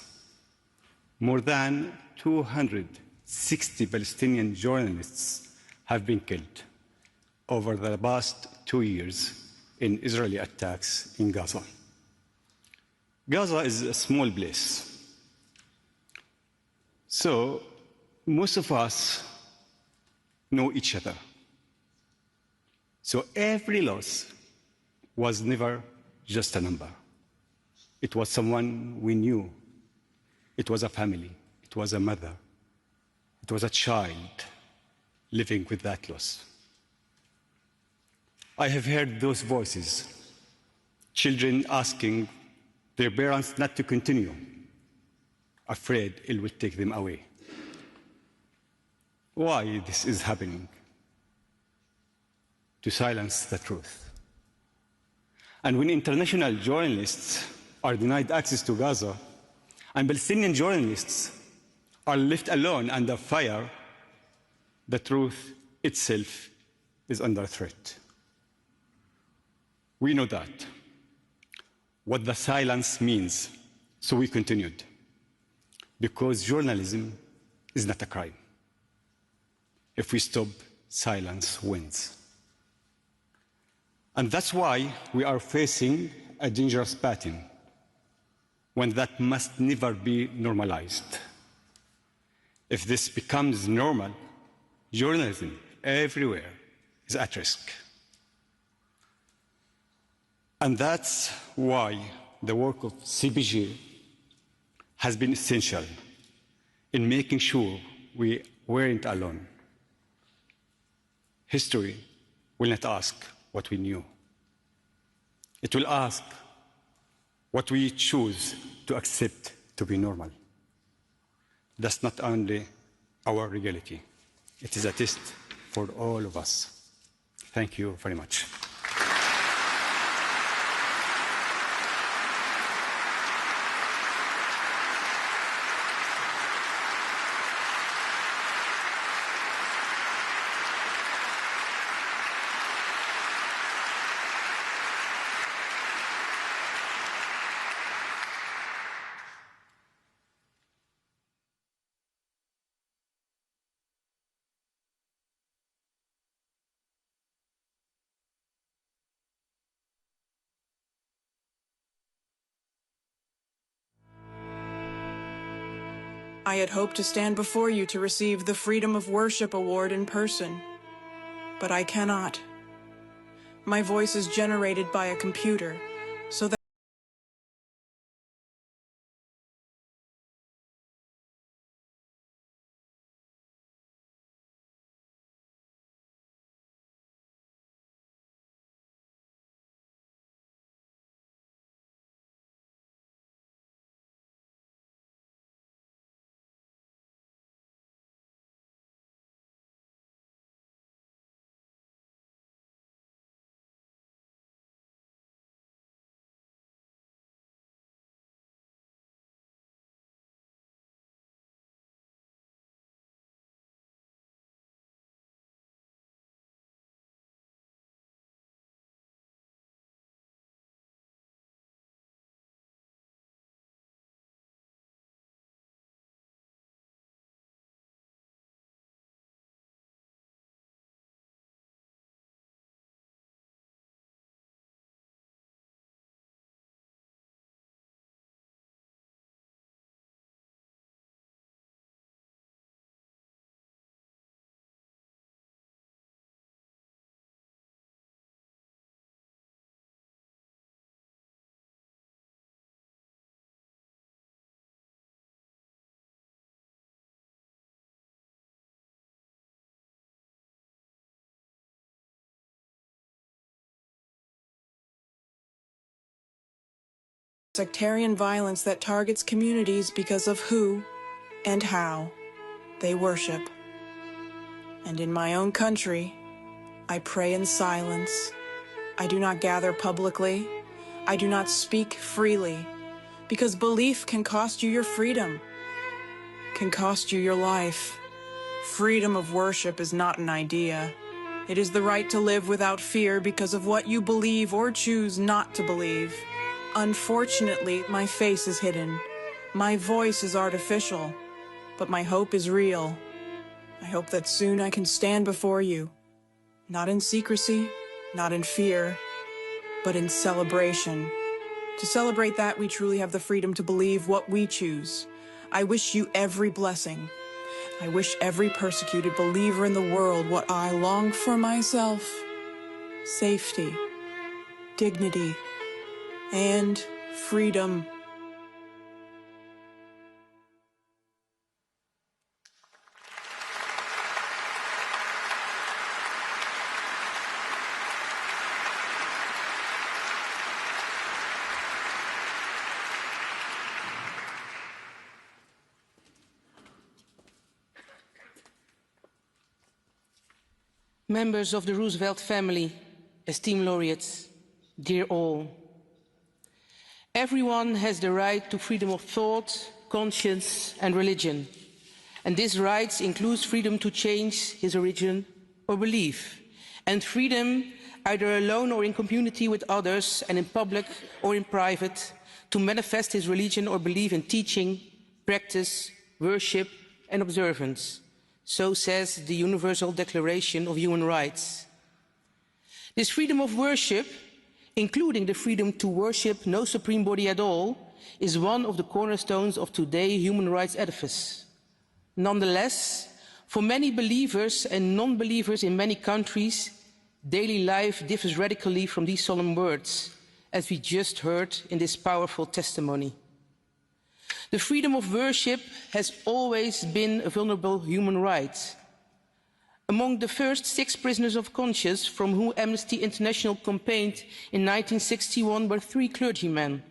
Speaker 18: More than 260 Palestinian journalists have been killed over the past 2 years in Israeli attacks in Gaza. Gaza is a small place, so most of us know each other. So every loss was never just a number. It was someone we knew. It was a family. It was a mother. It was a child living with that loss. I have heard those voices, children asking their parents not to continue, afraid it will take them away. Why this is happening? To silence the truth. And when international journalists are denied access to Gaza, and Palestinian journalists are left alone under fire, the truth itself is under threat. We know that, what the silence means, so we continued. Because journalism is not a crime. If we stop, silence wins. And that's why we are facing a dangerous pattern, one that must never be normalized. If this becomes normal, journalism everywhere is at risk. And that's why the work of CPJ has been essential in making sure we weren't alone. History will not ask what we knew. It will ask what we choose to accept to be normal. That's not only our reality. It is a test for all of us. Thank you very much.
Speaker 19: I had hoped to stand before you to receive the Freedom of Worship Award in person, but I cannot. My voice is generated by a computer, so that sectarian violence that targets communities because of who and how they worship. And in my own country, I pray in silence. I do not gather publicly. I do not speak freely, because belief can cost you your freedom, can cost you your life. Freedom of worship is not an idea. It is the right to live without fear because of what you believe or choose not to believe. Unfortunately, my face is hidden. My voice is artificial, but my hope is real. I hope that soon I can stand before you, not in secrecy, not in fear, but in celebration. To celebrate that we truly have the freedom to believe what we choose. I wish you every blessing. I wish every persecuted believer in the world what I long for myself: safety, dignity, and freedom.
Speaker 20: Members of the Roosevelt family, esteemed laureates, dear all. Everyone has the right to freedom of thought, conscience and religion. And this right includes freedom to change his religion or belief, and freedom, either alone or in community with others and in public or in private, to manifest his religion or belief in teaching, practice, worship and observance. So says the Universal Declaration of Human Rights. This freedom of worship, including the freedom to worship no supreme body at all, is one of the cornerstones of today's human rights edifice. Nonetheless, for many believers and non-believers in many countries, daily life differs radically from these solemn words, as we just heard in this powerful testimony. The freedom of worship has always been a vulnerable human right. Among the first 6 prisoners of conscience from whom Amnesty International campaigned in 1961 were 3 clergymen,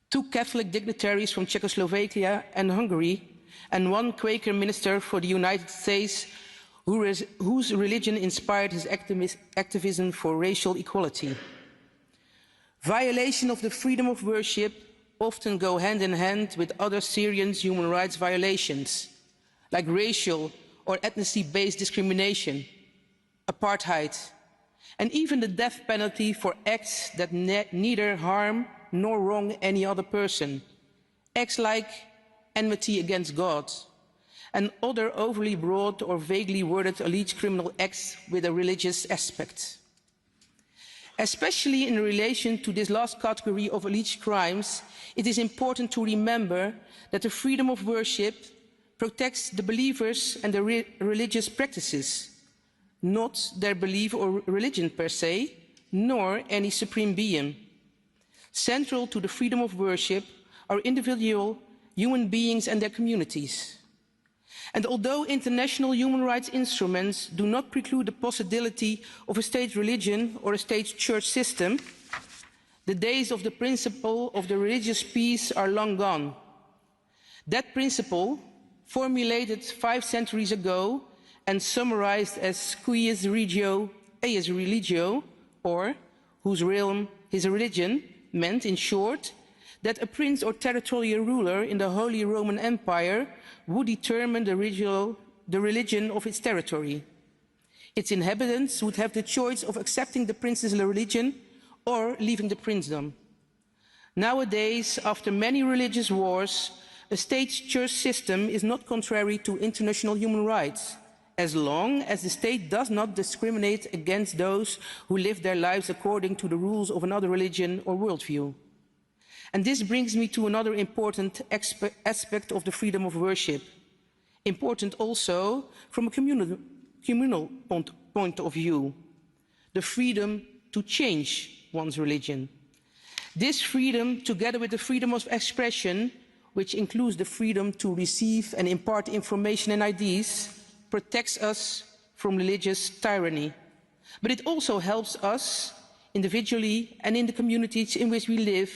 Speaker 20: 2 Catholic dignitaries from Czechoslovakia and Hungary, and 1 Quaker minister for the United States whose religion inspired his activism for racial equality. Violation of the freedom of worship often go hand in hand with other serious human rights violations, like racial or ethnicity-based discrimination, apartheid, and even the death penalty for acts that neither harm nor wrong any other person, acts like enmity against God, and other overly broad or vaguely worded alleged criminal acts with a religious aspect. Especially in relation to this last category of alleged crimes, it is important to remember that the freedom of worship protects the believers and their religious practices, not their belief or religion per se, nor any supreme being. Central to the freedom of worship are individual human beings and their communities. And although international human rights instruments do not preclude the possibility of a state religion or a state church system, the days of the principle of the religious peace are long gone. That principle, formulated 5 centuries ago and summarized as cuius regio eius religio, or whose realm his religion, meant, in short, that a prince or territorial ruler in the Holy Roman Empire would determine the religion of its territory. Its inhabitants would have the choice of accepting the prince's religion or leaving the princedom. Nowadays, after many religious wars, a state-church system is not contrary to international human rights, as long as the state does not discriminate against those who live their lives according to the rules of another religion or worldview. And this brings me to another important aspect of the freedom of worship, important also from a communal point of view, the freedom to change one's religion. This freedom, together with the freedom of expression, which includes the freedom to receive and impart information and ideas, protects us from religious tyranny. But it also helps us, individually and in the communities in which we live,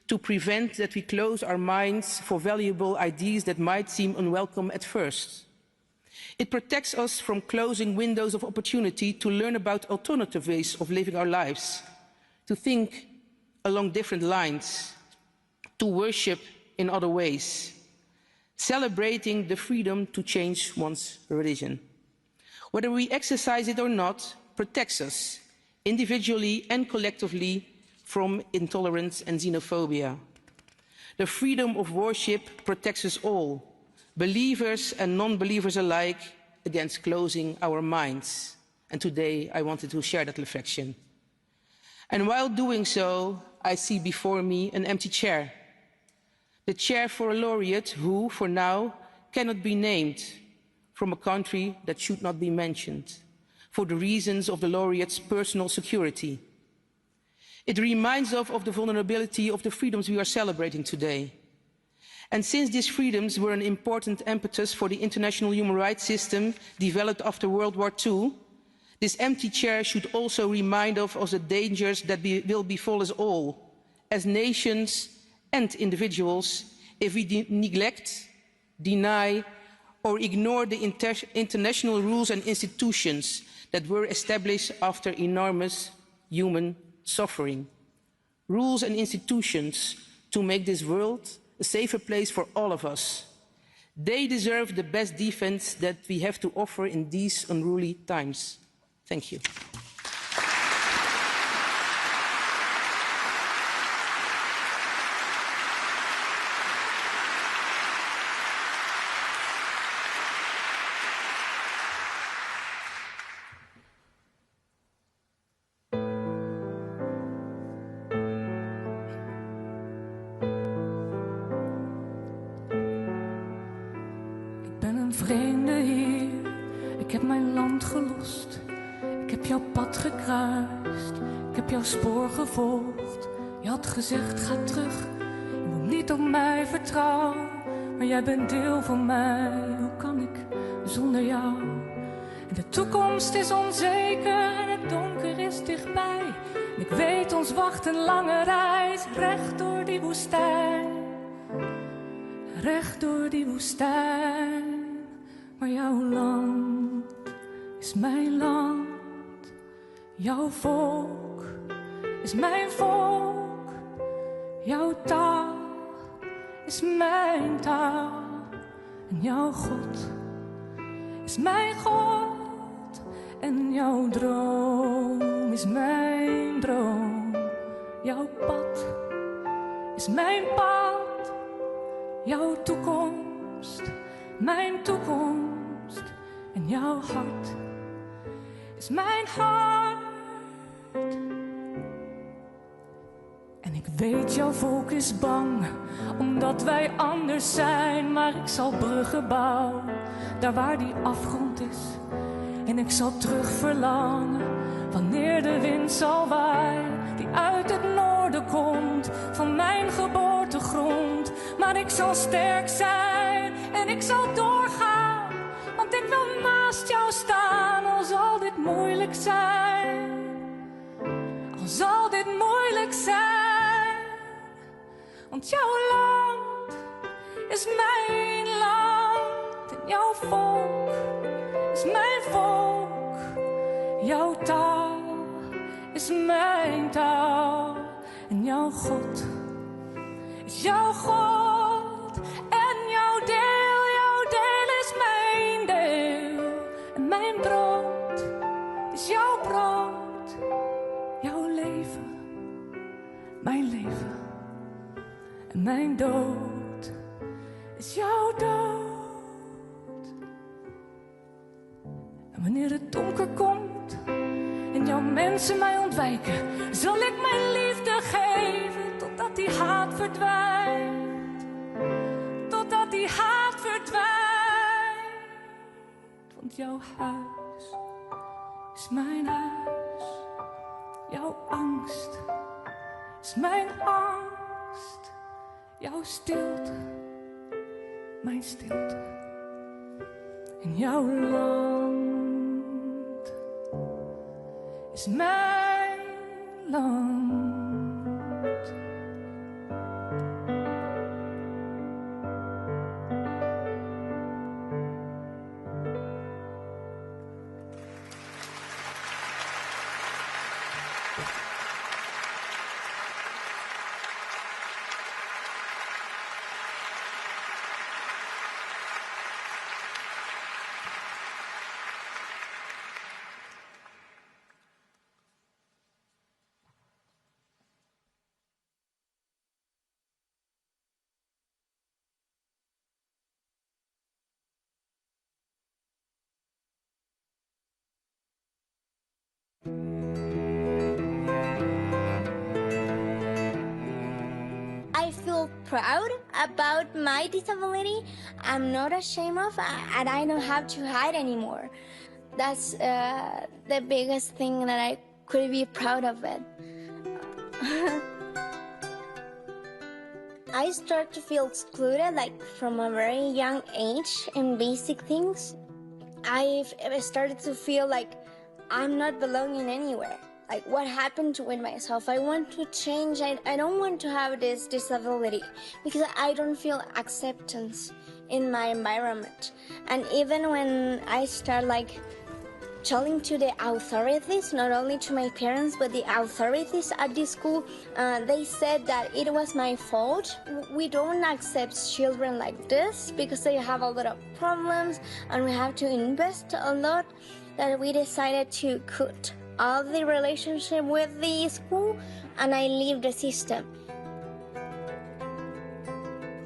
Speaker 20: to prevent that we close our minds for valuable ideas that might seem unwelcome at first. It protects us from closing windows of opportunity to learn about alternative ways of living our lives, to think along different lines, to worship in other ways, celebrating the freedom to change one's religion. Whether we exercise it or not, protects us, individually and collectively, from intolerance and xenophobia. The freedom of worship protects us all, believers and non-believers alike, against closing our minds. And today I wanted to share that reflection. And while doing so, I see before me an empty chair. The chair for a laureate who, for now, cannot be named, from a country that should not be mentioned, for the reasons of the laureate's personal security. It reminds us of the vulnerability of the freedoms we are celebrating today. And since these freedoms were an important impetus for the international human rights system developed after World War II, this empty chair should also remind us of the dangers that will befall us all, as nations and individuals, if we neglect, deny, or ignore the international rules and institutions that were established after enormous human suffering. Rules and institutions to make this world a safer place for all of us. They deserve the best defense that we have to offer in these unruly times. Thank you.
Speaker 21: Vreemde hier, ik heb mijn land gelost. Ik heb jouw pad gekruist, ik heb jouw spoor gevolgd. Je had gezegd, ga terug, je moet niet op mij vertrouwen. Maar jij bent deel van mij, hoe kan ik zonder jou? En de toekomst is onzeker en het donker is dichtbij. En ik weet, ons wacht een lange reis, recht door die woestijn. Recht door die woestijn. Maar jouw land is mijn land, jouw volk is mijn volk, jouw taal is mijn taal en jouw God is mijn God en jouw droom is mijn droom, jouw pad is mijn pad, jouw toekomst. Mijn toekomst en jouw hart is mijn hart. En ik weet jouw volk is bang, omdat wij anders zijn. Maar ik zal bruggen bouwen, daar waar die afgrond is. En ik zal terug verlangen, wanneer de wind zal waaien, die uit het noorden komt, van mijn geboortegrond. Maar ik zal sterk zijn en ik zal doorgaan, want ik wil naast jou staan, al zal dit moeilijk zijn. Al zal dit moeilijk zijn, want jouw land is mijn land en jouw volk is mijn volk. Jouw taal is mijn taal en jouw God is jouw God. En jouw deel is mijn deel. En mijn brood is jouw brood. Jouw leven, mijn leven. En mijn dood is jouw dood. En wanneer het donker komt en jouw mensen mij ontwijken, zal ik mijn liefde geven totdat die haat verdwijnt. Totdat die haat verdwijnt. Want jouw huis is mijn huis. Jouw angst is mijn angst. Jouw stilte, mijn stilte. En jouw land is mijn land.
Speaker 2: I feel proud about my disability. I'm not ashamed of, and I don't have to hide anymore. That's the biggest thing that I could be proud of it. I start to feel excluded, like from a very young age, in basic things. I've started to feel like I'm not belonging anywhere. Like, what happened with myself? I want to change. I don't want to have this disability because I don't feel acceptance in my environment. And even when I start like telling to the authorities, not only to my parents, but the authorities at the school, they said that it was my fault. We don't accept children like this because they have a lot of problems and we have to invest a lot, that we decided to cut all the relationship with the school and I leave the system.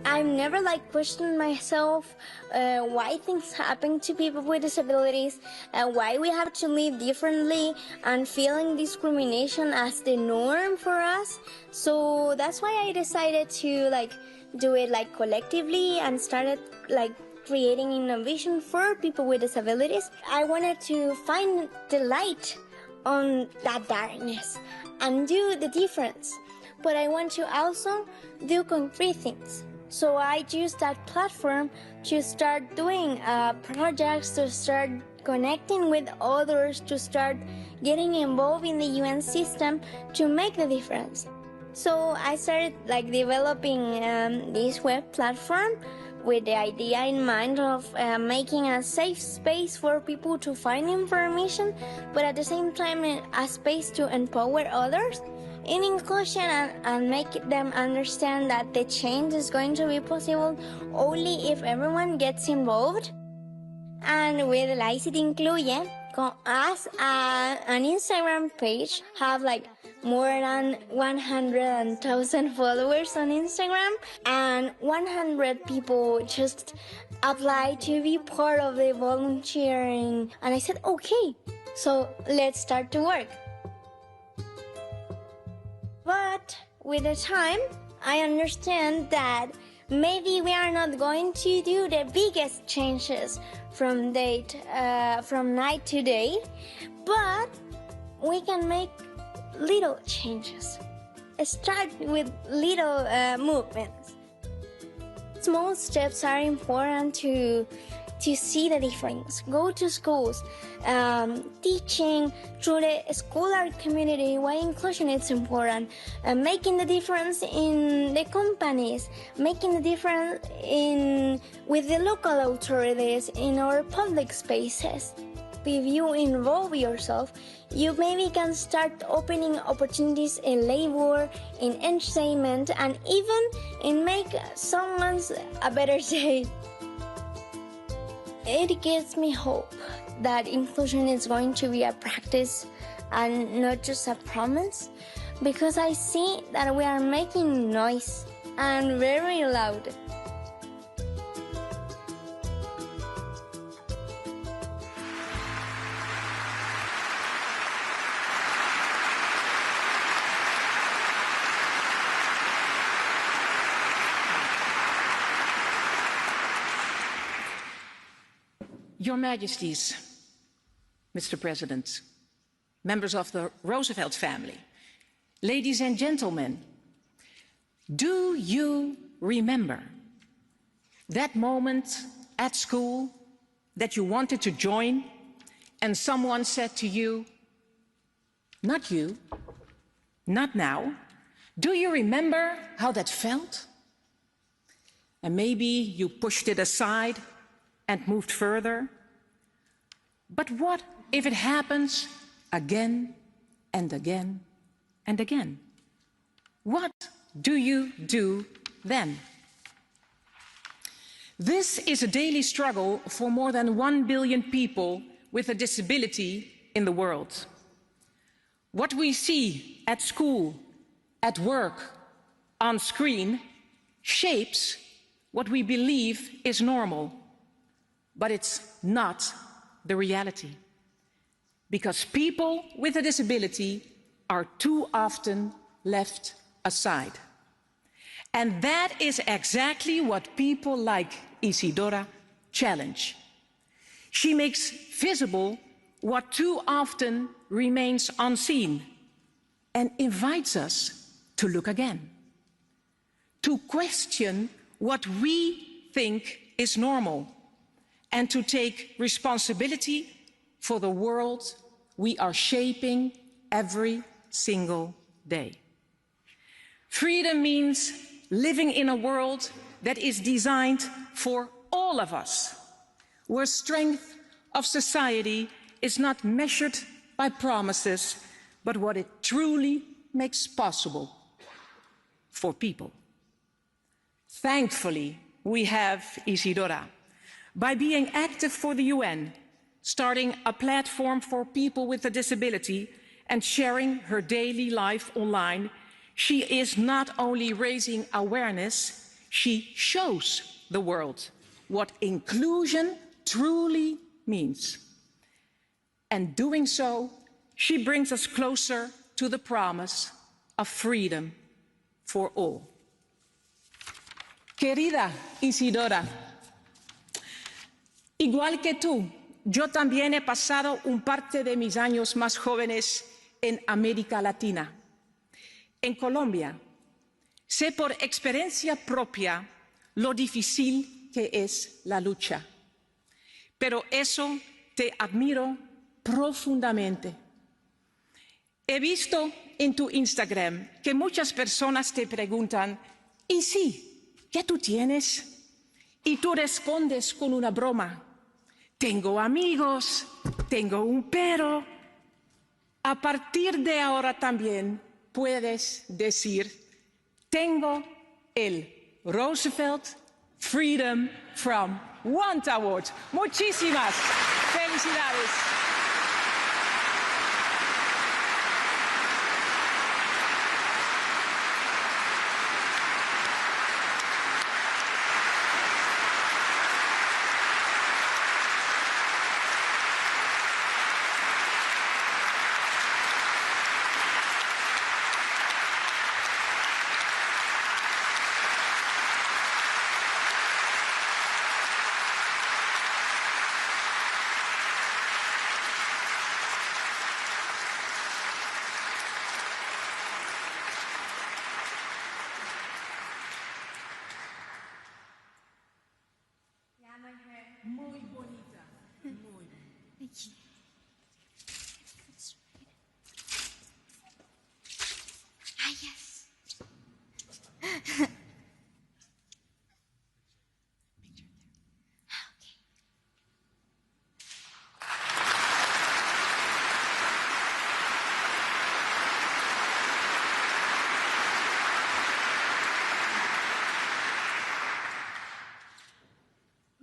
Speaker 2: I've never like questioned myself why things happen to people with disabilities, why we have to live differently and feeling discrimination as the norm for us. So that's why I decided to like do it like collectively and started like creating innovation for people with disabilities. I wanted to find the light on that darkness and do the difference, but I want to also do concrete things. So I use that platform to start doing projects, to start connecting with others, to start getting involved in the UN system to make the difference. So I started like developing this web platform with the idea in mind of making a safe space for people to find information, but at the same time a space to empower others in inclusion and make them understand that the change is going to be possible only if everyone gets involved. And with Laicity Incluye, as an Instagram page, have like more than 100,000 followers on Instagram, and 100 people just applied to be part of the volunteering. And I said, okay, so let's start to work. But with the time, I understand that maybe we are not going to do the biggest changes from night to day, but we can make little changes. Start with little movements. Small steps are important to see the difference. Go to schools, teaching through the scholar community why inclusion is important, making the difference in the companies, making the difference with the local authorities in our public spaces. If you involve yourself, you maybe can start opening opportunities in labor, in entertainment, and even in make someone's a better day. It gives me hope that inclusion is going to be a practice and not just a promise, because I see that we are making noise and very loud.
Speaker 1: Your Majesties, Mr. President, members of the Roosevelt family, ladies and gentlemen, do you remember that moment at school that you wanted to join and someone said to you, not you, not now? Do you remember how that felt? And maybe you pushed it aside and moved further. But what if it happens again and again and again? What do you do then? This is a daily struggle for more than 1 billion people with a disability in the world. What we see at school, at work, on screen, shapes what we believe is normal. But it's not the reality, because people with a disability are too often left aside. And that is exactly what people like Isidora challenge. She makes visible what too often remains unseen and invites us to look again, to question what we think is normal, and to take responsibility for the world we are shaping every single day. Freedom means living in a world that is designed for all of us, where strength of society is not measured by promises, but what it truly makes possible for people. Thankfully, we have Isidora. By being active for the UN, starting a platform for people with a disability and sharing her daily life online, she is not only raising awareness, she shows the world what inclusion truly means. And doing so, she brings us closer to the promise of freedom for all. Querida Isidora, igual que tú, yo también he pasado un parte de mis años más jóvenes en América Latina. En Colombia, sé por experiencia propia lo difícil que es la lucha. Pero eso te admiro profundamente. He visto en tu Instagram que muchas personas te preguntan, ¿y sí? ¿Qué tú tienes? Y tú respondes con una broma. Tengo amigos, tengo un pero. A partir de ahora también puedes decir, tengo el Roosevelt Freedom from Want Award. Muchísimas felicidades.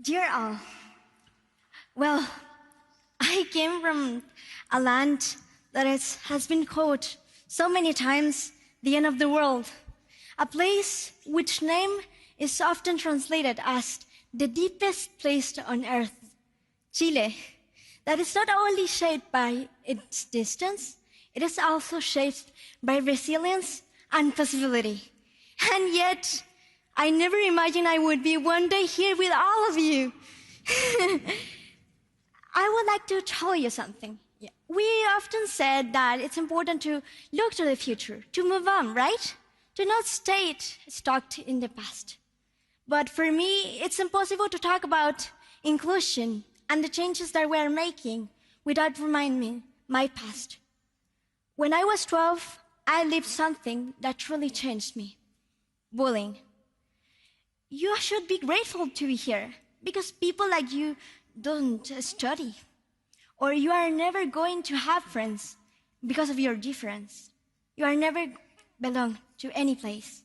Speaker 2: Dear all, well, I came from a land that has been called so many times the end of the world, a place which name is often translated as the deepest place on earth, Chile, that is not only shaped by its distance, it is also shaped by resilience and possibility. And yet, I never imagined I would be one day here with all of you. I would like to tell you something. We often said that it's important to look to the future, to move on, right? To not stay stuck in the past. But for me, it's impossible to talk about inclusion and the changes that we're making without reminding my past. When I was 12, I lived something that truly changed me. Bullying. You should be grateful to be here because people like you don't study, or you are never going to have friends because of your difference. You are never belong to any place.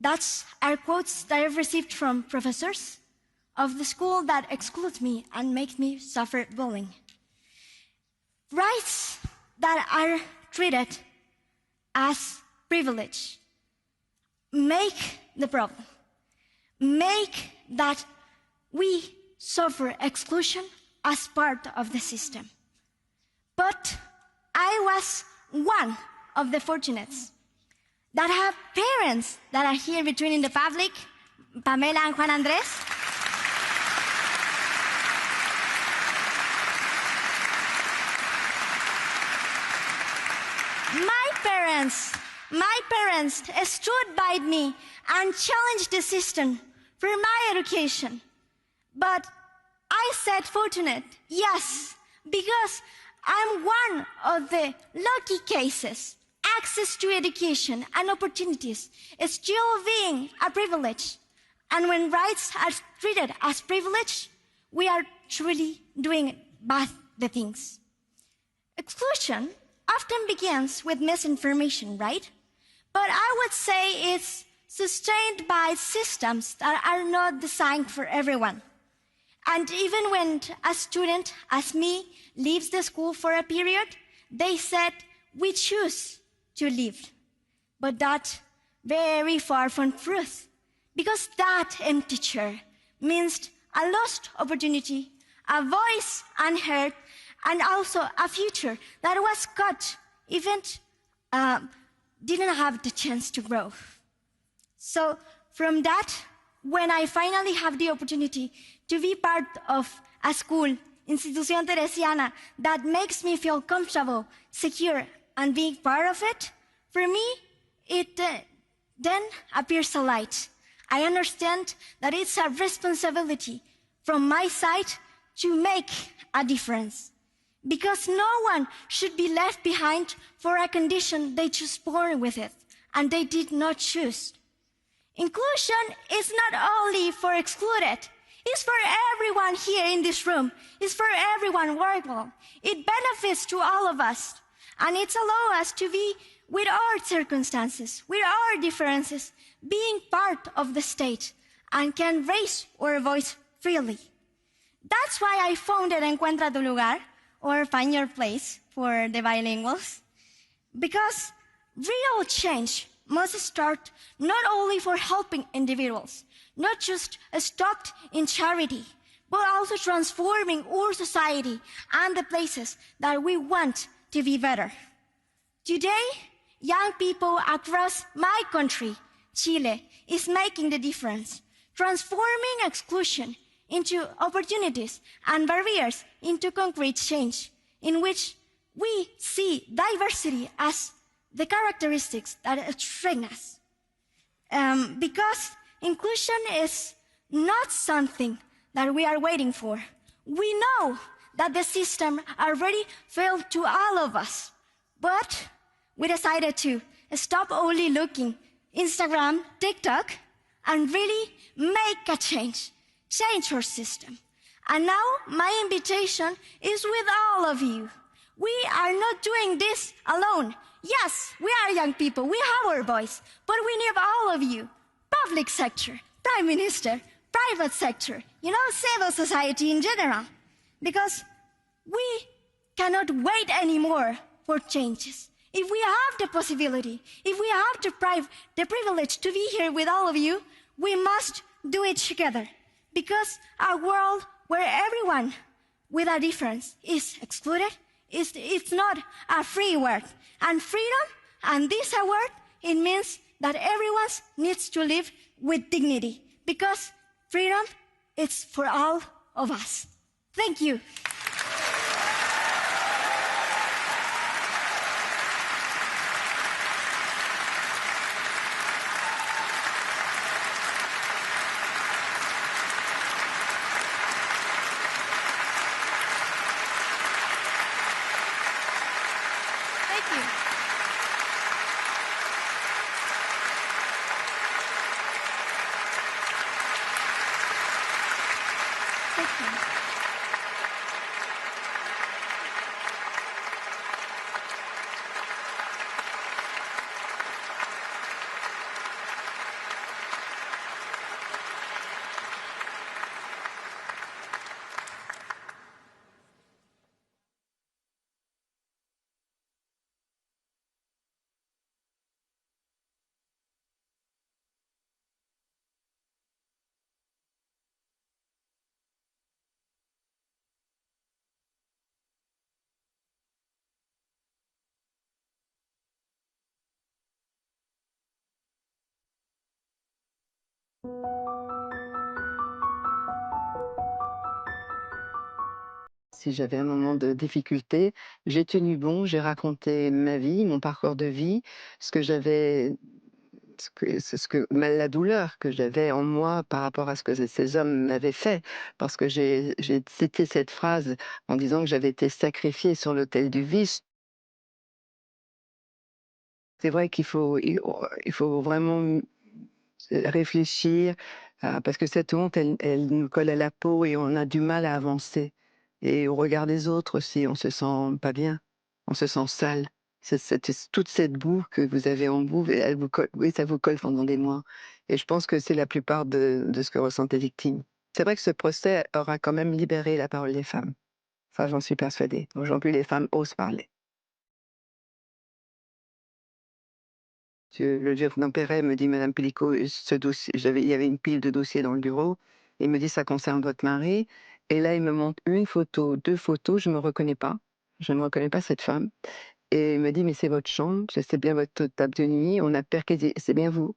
Speaker 2: That's our quotes that I've received from professors of the school that exclude me and make me suffer bullying. Rights that are treated as privilege make the problem. Make that we suffer exclusion as part of the system. But I was one of the fortunates that have parents that are here between in the public, Pamela and Juan Andres. My parents stood by me and challenged the system for my education. But I said fortunate, yes, because I'm one of the lucky cases. Access to education and opportunities is still being a privilege. And when rights are treated as privilege, we are truly doing bad things. Exclusion often begins with misinformation, right? But I would say it's sustained by systems that are not designed for everyone. And even when a student, as me, leaves the school for a period, they said, we choose to leave. But that's very far from truth, because that empty chair means a lost opportunity, a voice unheard, and also a future that was cut, even didn't have the chance to grow. So from that, when I finally have the opportunity to be part of a school, Institución Teresiana, that makes me feel comfortable, secure, and being part of it, for me, it then appears a light. I understand that it's a responsibility from my side to make a difference. Because no one should be left behind for a condition they just born with it, and they did not choose. Inclusion is not only for excluded, it's for everyone here in this room. It's for everyone worldwide. It benefits to all of us. And it allows us to be with our circumstances, with our differences, being part of the state, and can raise our voice freely. That's why I founded Encuentra tu Lugar, or Find Your Place for the bilinguals. Because real change must start not only for helping individuals, not just stopped in charity, but also transforming our society and the places that we want to be better. Today, young people across my country, Chile, is making the difference, transforming exclusion into opportunities and barriers into concrete change, in which we see diversity as the characteristics that strengthen us. Because inclusion is not something that we are waiting for. We know that the system already failed to all of us, but we decided to stop only looking Instagram, TikTok, and really make a change our system. And now my invitation is with all of you. We are not doing this alone. Yes, we are young people, we have our voice, but we need all of you. Public sector, Prime Minister, private sector, you know, civil society in general, because we cannot wait anymore for changes. If we have the possibility, if we have the privilege to be here with all of you, we must do it together. Because a world where everyone with a difference is excluded, it's not a free world. And freedom, and this word, it means that everyone needs to live with dignity. Because freedom is for all of us. Thank you.
Speaker 3: Si j'avais un moment de difficulté, j'ai tenu bon, j'ai raconté ma vie, mon parcours de vie, ce que j'avais, la douleur que j'avais en moi par rapport à ce que ces hommes m'avaient fait, parce que j'ai cité cette phrase en disant que j'avais été sacrifiée sur l'autel du vice. C'est vrai qu'il faut vraiment réfléchir, parce que cette honte, elle nous colle à la peau et on a du mal à avancer. Et au regard des autres aussi, on se sent pas bien, on se sent sale. Toute cette boue que vous avez en vous, elle vous colle, oui, ça vous colle pendant des mois. Et je pense que c'est la plupart de ce que ressentent les victimes. C'est vrai que ce procès aura quand même libéré la parole des femmes. Enfin, j'en suis persuadée. Aujourd'hui, les femmes osent parler. Le lieutenant Perret me dit, Madame Pellicot, il y avait une pile de dossiers dans le bureau. Il me dit, ça concerne votre mari. Et là, il me montre une photo, 2 photos, je ne me reconnais pas. Je ne reconnais pas cette femme. Et il me dit, mais c'est votre chambre, c'est bien votre table de nuit, on a perquisité, c'est bien vous.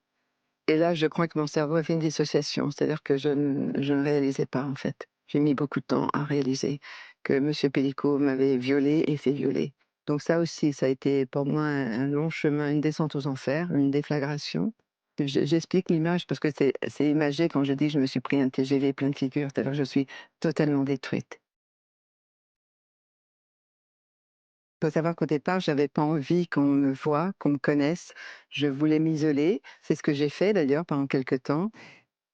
Speaker 3: Et là, je crois que mon cerveau a fait une dissociation, c'est-à-dire que je ne réalisais pas, en fait. J'ai mis beaucoup de temps à réaliser que M. Pellicot m'avait violée et fait violer. Donc ça aussi, ça a été pour moi un long chemin, une descente aux enfers, une déflagration. J'explique l'image parce que c'est imagé quand je dis que je me suis pris un TGV plein de figures, c'est-à-dire que je suis totalement détruite. Il faut savoir qu'au départ, je n'avais pas envie qu'on me voie, qu'on me connaisse. Je voulais m'isoler. C'est ce que j'ai fait d'ailleurs pendant quelque temps.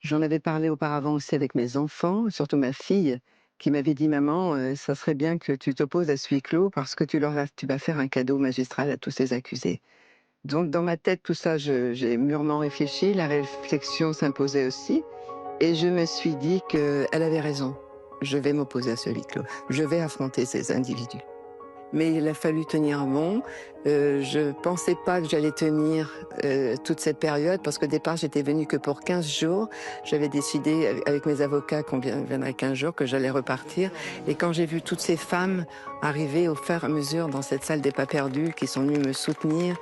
Speaker 3: J'en avais parlé auparavant aussi avec mes enfants, surtout ma fille, qui m'avait dit « Maman, ça serait bien que tu t'opposes à ce huis clos parce que tu vas faire un cadeau magistral à tous ces accusés. » Donc dans ma tête, tout ça, j'ai mûrement réfléchi. La réflexion s'imposait aussi. Et je me suis dit qu'elle avait raison. Je vais m'opposer à ce huis clos. Je vais affronter ces individus. Mais il a fallu tenir bon. Je ne pensais pas que j'allais tenir toute cette période, parce qu'au départ, j'étais venue que pour 15 jours. J'avais décidé avec mes avocats qu'on viendrait 15 jours, que j'allais repartir. Et quand j'ai vu toutes ces femmes arriver au fur et à mesure dans cette salle des pas perdus, qui sont venues me soutenir,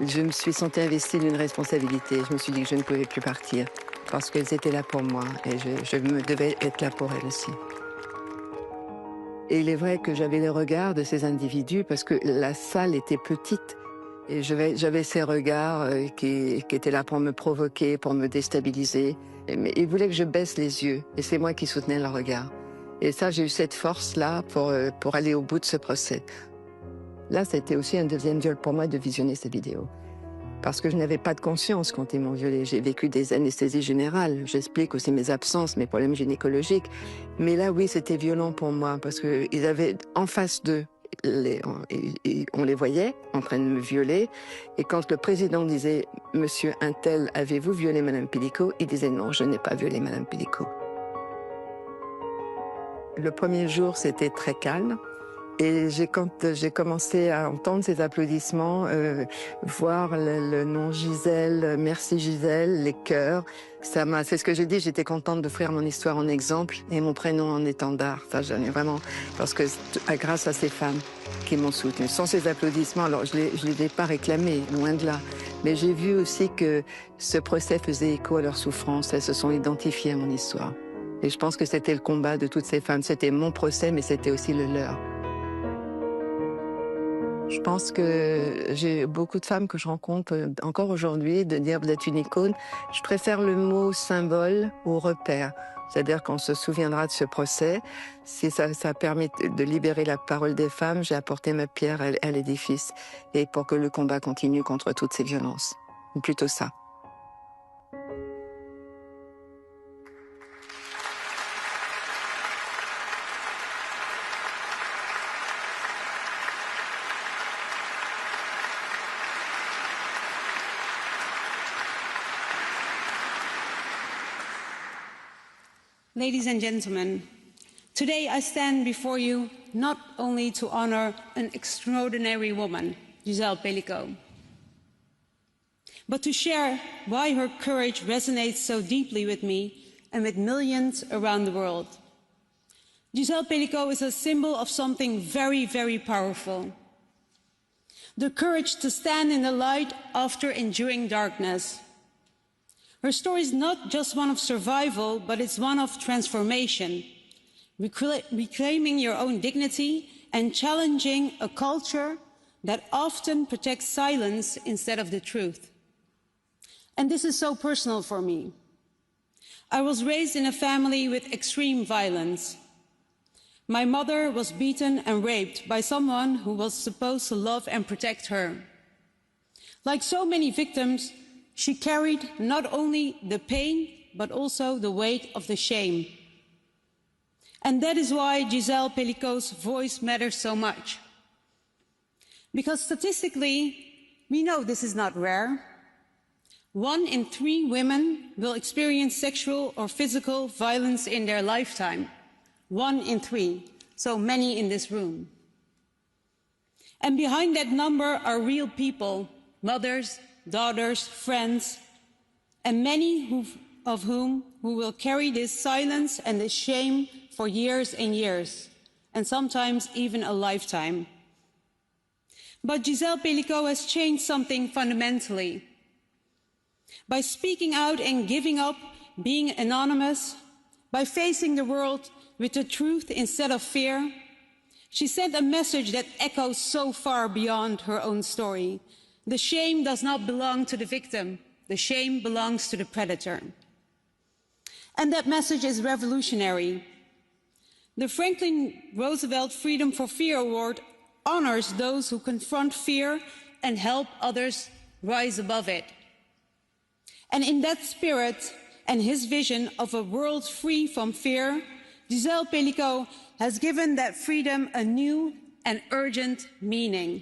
Speaker 3: je me suis sentie investie d'une responsabilité. Je me suis dit que je ne pouvais plus partir, parce qu'elles étaient là pour moi, et je me devais être là pour elles aussi. Et il est vrai que j'avais les regards de ces individus parce que la salle était petite. Et j'avais ces regards qui étaient là pour me provoquer, pour me déstabiliser. Mais ils voulaient que je baisse les yeux. Et c'est moi qui soutenais leur regard. Et ça, j'ai eu cette force-là pour aller au bout de ce procès. Là, c'était aussi un deuxième viol pour moi de visionner cette vidéo. Parce que je n'avais pas de conscience quand ils m'ont violée. J'ai vécu des anesthésies générales. J'explique aussi mes absences, mes problèmes gynécologiques. Mais là, oui, c'était violent pour moi parce qu'ils avaient en face d'eux, on les voyait en train de me violer. Et quand le président disait « Monsieur Untel, avez-vous violé Madame Pellicot ?» il disait « Non, je n'ai pas violé Madame Pellicot. » Le premier jour, c'était très calme. Et quand j'ai commencé à entendre ces applaudissements, voir le nom Gisèle, merci Gisèle, les chœurs, c'est ce que j'ai dit, j'étais contente d'offrir mon histoire en exemple et mon prénom en étendard. Ça, j'en ai vraiment, parce que grâce à ces femmes qui m'ont soutenue. Sans ces applaudissements, alors je les ai pas réclamés, loin de là. Mais j'ai vu aussi que ce procès faisait écho à leur souffrance. Elles se sont identifiées à mon histoire. Et je pense que c'était le combat de toutes ces femmes. C'était mon procès, mais c'était aussi le leur. Je pense que j'ai beaucoup de femmes que je rencontre encore aujourd'hui de dire vous êtes une icône. Je préfère le mot symbole au repère. C'est-à-dire qu'on se souviendra de ce procès. Si ça permet de libérer la parole des femmes, j'ai apporté ma pierre à l'édifice. Et pour que le combat continue contre toutes ces violences. Ou plutôt ça.
Speaker 4: Ladies and gentlemen, today I stand before you not only to honor an extraordinary woman, Gisèle Pellicot, but to share why her courage resonates so deeply with me and with millions around the world. Gisèle Pellicot is a symbol of something very, very powerful. The courage to stand in the light after enduring darkness. Her story is not just one of survival, but it's one of transformation, reclaiming your own dignity and challenging a culture that often protects silence instead of the truth. And this is so personal for me. I was raised in a family with extreme violence. My mother was beaten and raped by someone who was supposed to love and protect her. Like so many victims, she carried not only the pain, but also the weight of the shame. And that is why Gisèle Pellicot's voice matters so much. Because statistically, we know this is not rare. 1 in 3 women will experience sexual or physical violence in their lifetime. 1 in 3, so many in this room. And behind that number are real people, mothers, daughters, friends, and many of whom will carry this silence and this shame for years and years, and sometimes even a lifetime. But Gisèle Pellicot has changed something fundamentally. By speaking out and giving up being anonymous, by facing the world with the truth instead of fear, she sent a message that echoes so far beyond her own story. The shame does not belong to the victim. The shame belongs to the predator. And that message is revolutionary. The Franklin Roosevelt Freedom for Fear Award honors those who confront fear and help others rise above it. And in that spirit and his vision of a world free from fear, Gisèle Pellicot has given that freedom a new and urgent meaning.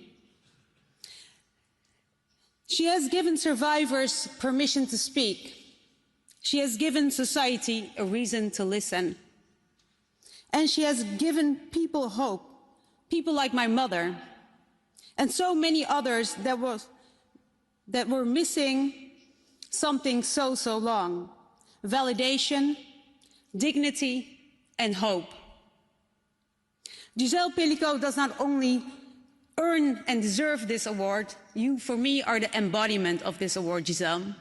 Speaker 4: She has given survivors permission to speak. She has given society a reason to listen. And she has given people hope, people like my mother, and so many others that were missing something so long. Validation, dignity, and hope. Gisèle Pellicot does not only earn and deserve this award, you, for me, are the embodiment of this award, Gisèle.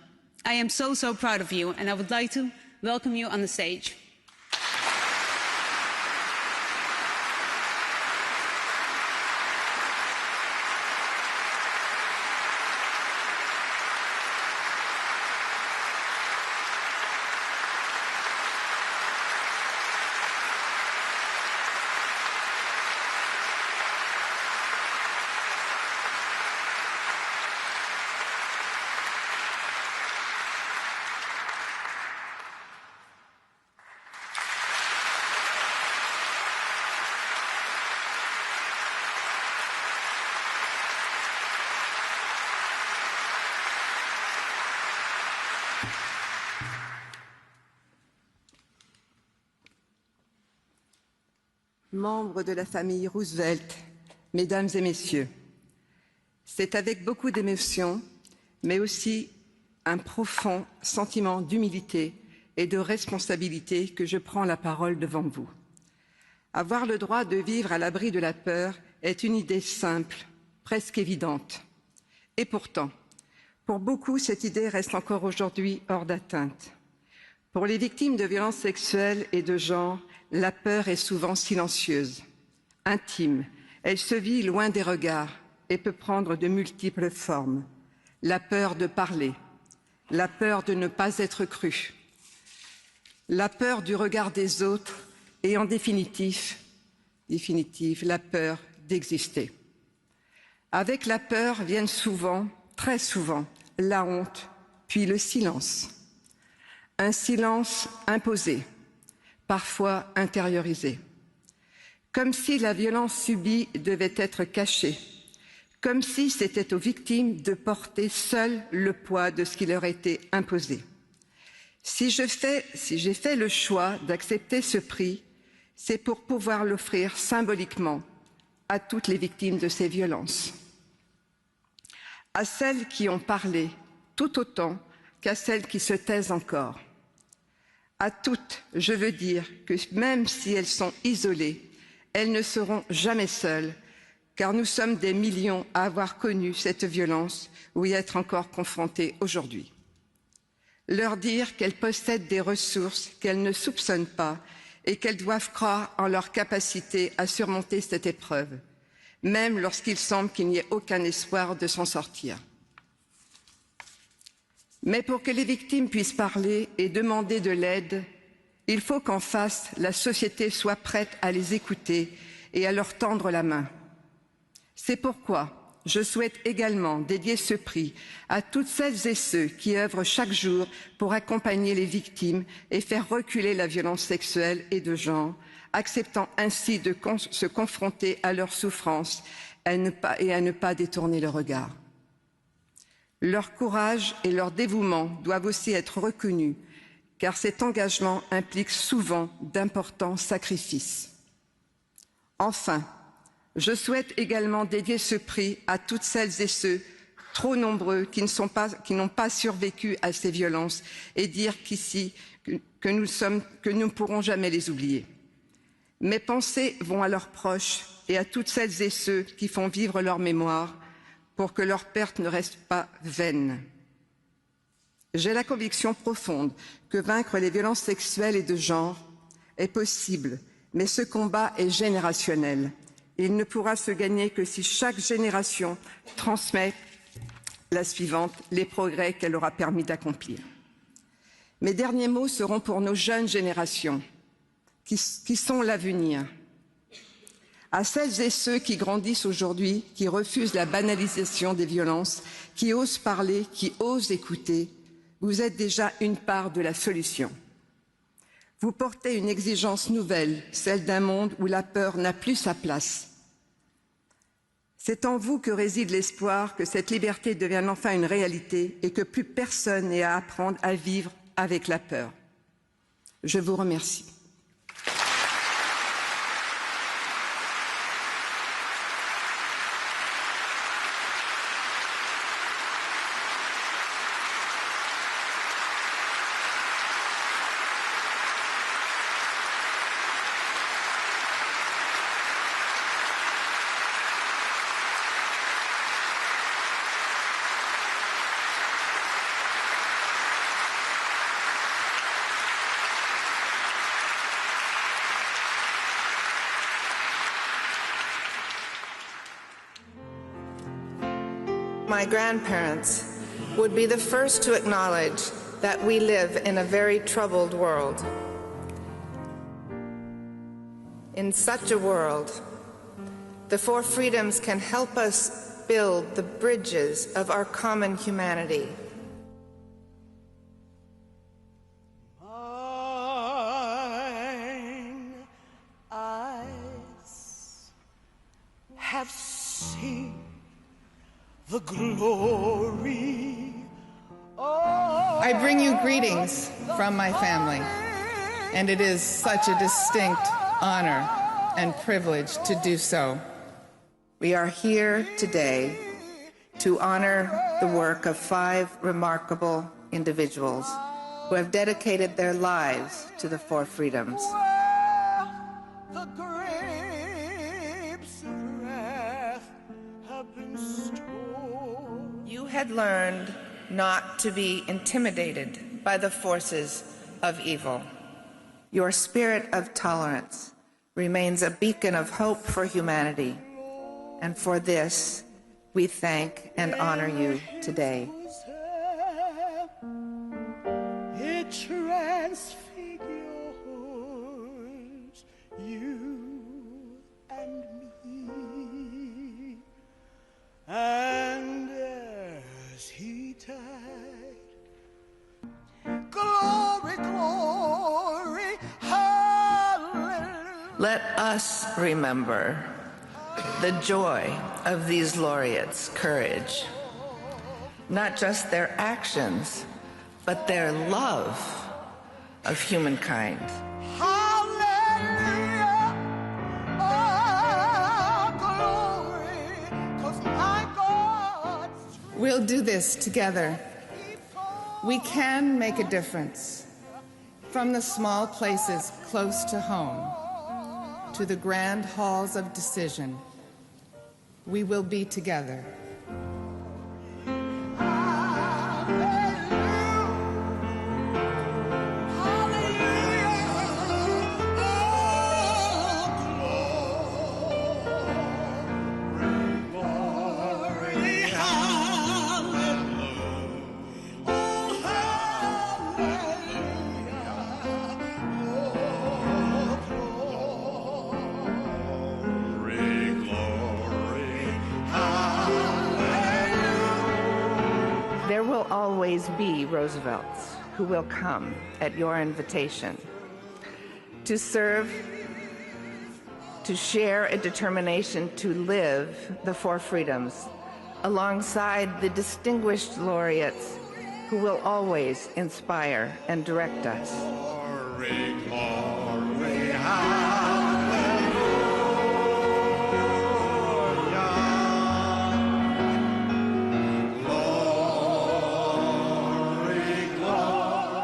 Speaker 4: I am so proud of you, and I would like to welcome you on the stage.
Speaker 5: membres de la famille Roosevelt, mesdames et messieurs, c'est avec beaucoup d'émotion, mais aussi un profond sentiment d'humilité et de responsabilité que je prends la parole devant vous. Avoir le droit de vivre à l'abri de la peur est une idée simple, presque évidente. Et pourtant, pour beaucoup, cette idée reste encore aujourd'hui hors d'atteinte. Pour les victimes de violences sexuelles et de genre, la peur est souvent silencieuse, intime. Elle se vit loin des regards et peut prendre de multiples formes. La peur de parler, la peur de ne pas être cru, la peur du regard des autres et en définitive, la peur d'exister. Avec la peur viennent souvent, très souvent, la honte, puis le silence. Un silence imposé, parfois intériorisé. Comme si la violence subie devait être cachée, comme si c'était aux victimes de porter seules le poids de ce qui leur était imposé. Si j'ai fait le choix d'accepter ce prix, c'est pour pouvoir l'offrir symboliquement à toutes les victimes de ces violences. À celles qui ont parlé tout autant qu'à celles qui se taisent encore. À toutes, je veux dire que même si elles sont isolées, elles ne seront jamais seules, car nous sommes des millions à avoir connu cette violence ou y être encore confrontés aujourd'hui. Leur dire qu'elles possèdent des ressources qu'elles ne soupçonnent pas et qu'elles doivent croire en leur capacité à surmonter cette épreuve, même lorsqu'il semble qu'il n'y ait aucun espoir de s'en sortir. Mais pour que les victimes puissent parler et demander de l'aide, il faut qu'en face, la société soit prête à les écouter et à leur tendre la main. C'est pourquoi je souhaite également dédier ce prix à toutes celles et ceux qui œuvrent chaque jour pour accompagner les victimes et faire reculer la violence sexuelle et de genre, acceptant ainsi de se confronter à leurs souffrances et à ne pas détourner le regard. Leur courage et leur dévouement doivent aussi être reconnus, car cet engagement implique souvent d'importants sacrifices. Enfin, je souhaite également dédier ce prix à toutes celles et ceux, trop nombreux, qui n'ont pas survécu à ces violences et dire qu'ici, que nous ne pourrons jamais les oublier. Mes pensées vont à leurs proches et à toutes celles et ceux qui font vivre leur mémoire pour que leur perte ne reste pas vaine. J'ai la conviction profonde que vaincre les violences sexuelles et de genre est possible, mais ce combat est générationnel. Il ne pourra se gagner que si chaque génération transmet la suivante les progrès qu'elle aura permis d'accomplir. Mes derniers mots seront pour nos jeunes générations, qui sont l'avenir. À celles et ceux qui grandissent aujourd'hui, qui refusent la banalisation des violences, qui osent parler, qui osent écouter, vous êtes déjà une part de la solution. Vous portez une exigence nouvelle, celle d'un monde où la peur n'a plus sa place. C'est en vous que réside l'espoir que cette liberté devienne enfin une réalité et que plus personne n'ait à apprendre à vivre avec la peur. Je vous remercie.
Speaker 22: My grandparents would be the first to acknowledge that we live in a very troubled world. In such a world, the four freedoms can help us build the bridges of our common humanity.
Speaker 7: Mine eyes have seen the glory.
Speaker 22: I bring you greetings from my family, and it is such a distinct honor and privilege to do so. We are here today to honor the work of 5 remarkable individuals who have dedicated their lives to the 4 freedoms.
Speaker 7: The grapes of wrath have been stored.
Speaker 22: You had learned not to be intimidated by the forces of evil. Your spirit of tolerance remains a beacon of hope for humanity, and for this, we thank and honor you today.
Speaker 7: It transfigures you and me, and as he died, glory, glory, hallelujah.
Speaker 22: Let us remember the joy of these laureates' courage, not just their actions, but their love of humankind.
Speaker 7: Hallelujah, oh, glory, 'cause my God's
Speaker 22: We'll do this together. We can make a difference, from the small places close to home to the grand halls of decision. We will be together. There will always be Roosevelts who will come at your invitation to serve, to share a determination to live the 4 freedoms alongside the distinguished laureates who will always inspire and direct us.
Speaker 7: glory, glory,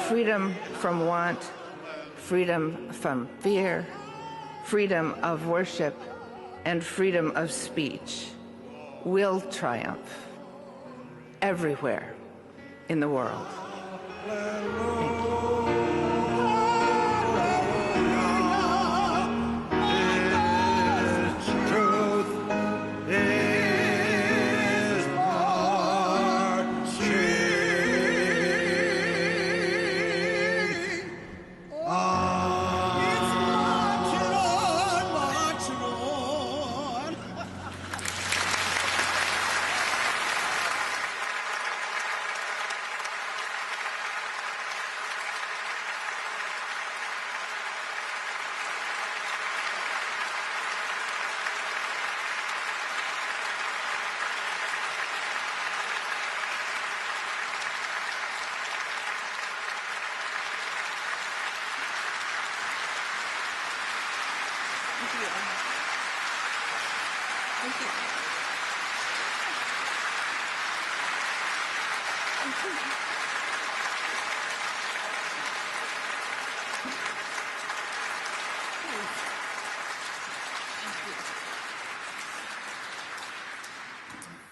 Speaker 22: Freedom from want, freedom from fear, freedom of worship, and freedom of speech will triumph everywhere in the world.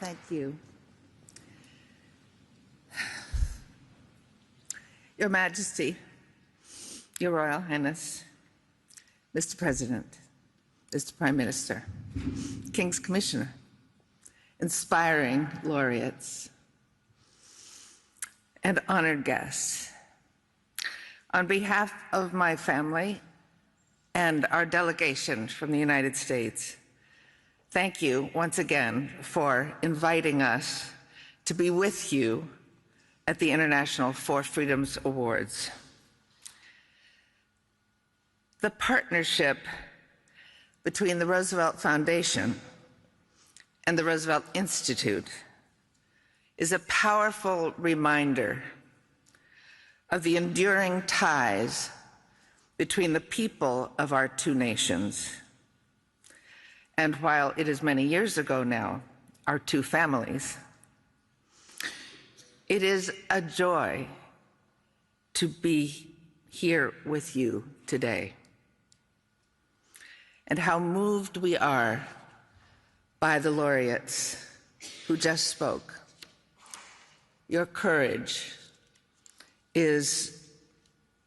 Speaker 22: Thank you. Your Majesty, Your Royal Highness, Mr. President, Mr. Prime Minister, King's Commissioner, inspiring laureates, and honored guests. On behalf of my family and our delegation from the United States, thank you once again for inviting us to be with you at the International 4 Freedoms Awards. The partnership between the Roosevelt Foundation and the Roosevelt Institute is a powerful reminder of the enduring ties between the people of our 2 nations. and while it is many years ago now, our two families, it is a joy to be here with you today. And how moved we are by the laureates who just spoke. Your courage is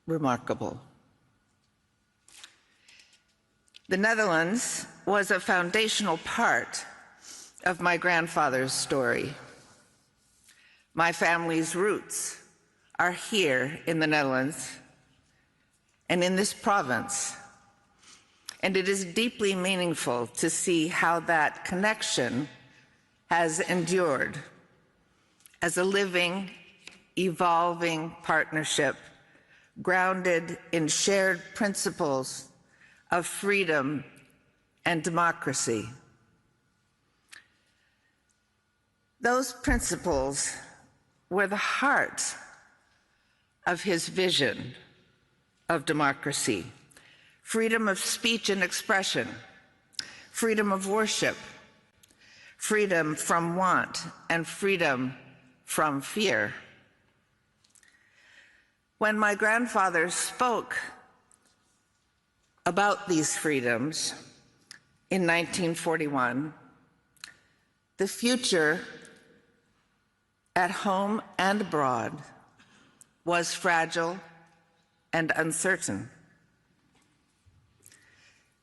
Speaker 22: remarkable. The Netherlands was a foundational part of my grandfather's story. My family's roots are here in the Netherlands and in this province. And it is deeply meaningful to see how that connection has endured as a living, evolving partnership grounded in shared principles of freedom and democracy. Those principles were the heart of his vision of democracy: freedom of speech and expression, freedom of worship, freedom from want, and freedom from fear. When my grandfather spoke about these freedoms in 1941, the future at home and abroad was fragile and uncertain.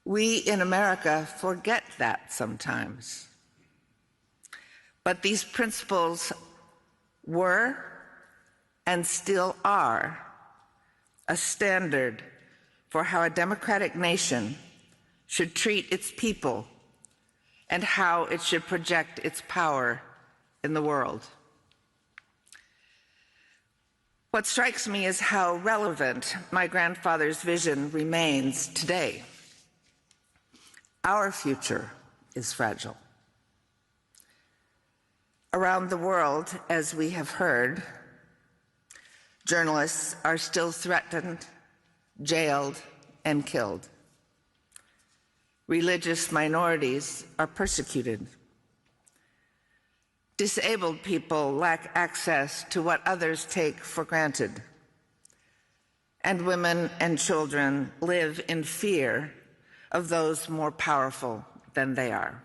Speaker 22: We in America forget that sometimes. But these principles were and still are a standard for how a democratic nation should treat its people and how it should project its power in the world. What strikes me is how relevant my grandfather's vision remains today. Our future is fragile. Around the world, as we have heard, journalists are still threatened, jailed, and killed. Religious minorities are persecuted. Disabled people lack access to what others take for granted. And women and children live in fear of those more powerful than they are.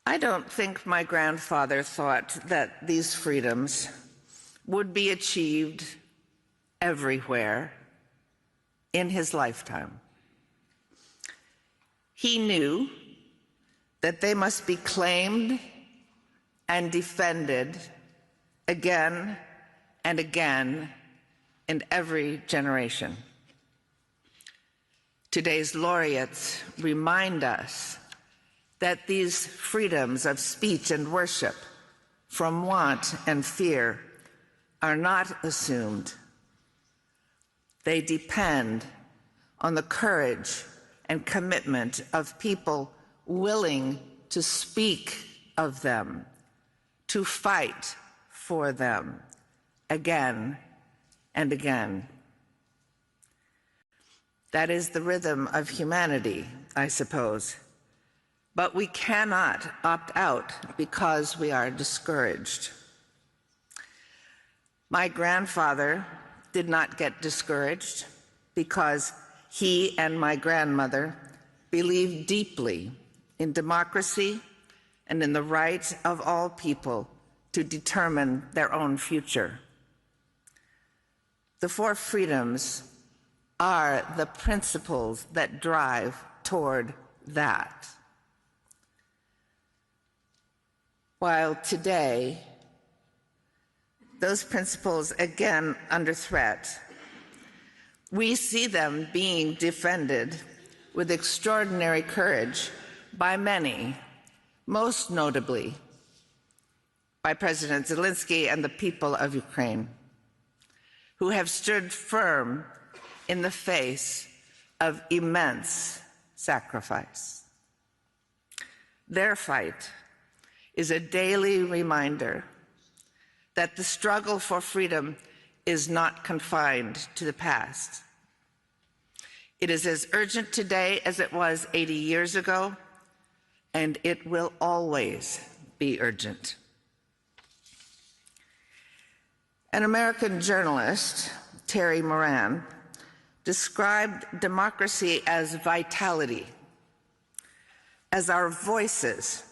Speaker 22: I don't think my grandfather thought that these freedoms would be achieved everywhere in his lifetime. He knew that they must be claimed and defended again and again in every generation. Today's laureates remind us that these freedoms of speech and worship from want and fear are not assumed. They depend on the courage and commitment of people willing to speak of them, to fight for them again and again. That is the rhythm of humanity, I suppose. But we cannot opt out because we are discouraged. My grandfather did not get discouraged because he and my grandmother believed deeply in democracy and in the right of all people to determine their own future. The four freedoms are the principles that drive toward that. While today, those principles again under threat, we see them being defended with extraordinary courage by many, most notably by President Zelenskyy and the people of Ukraine, who have stood firm in the face of immense sacrifice. Their fight is a daily reminder that the struggle for freedom is not confined to the past. It is as urgent today as it was 80 years ago, and it will always be urgent. An American journalist, Terry Moran, described democracy as vitality, as our voices,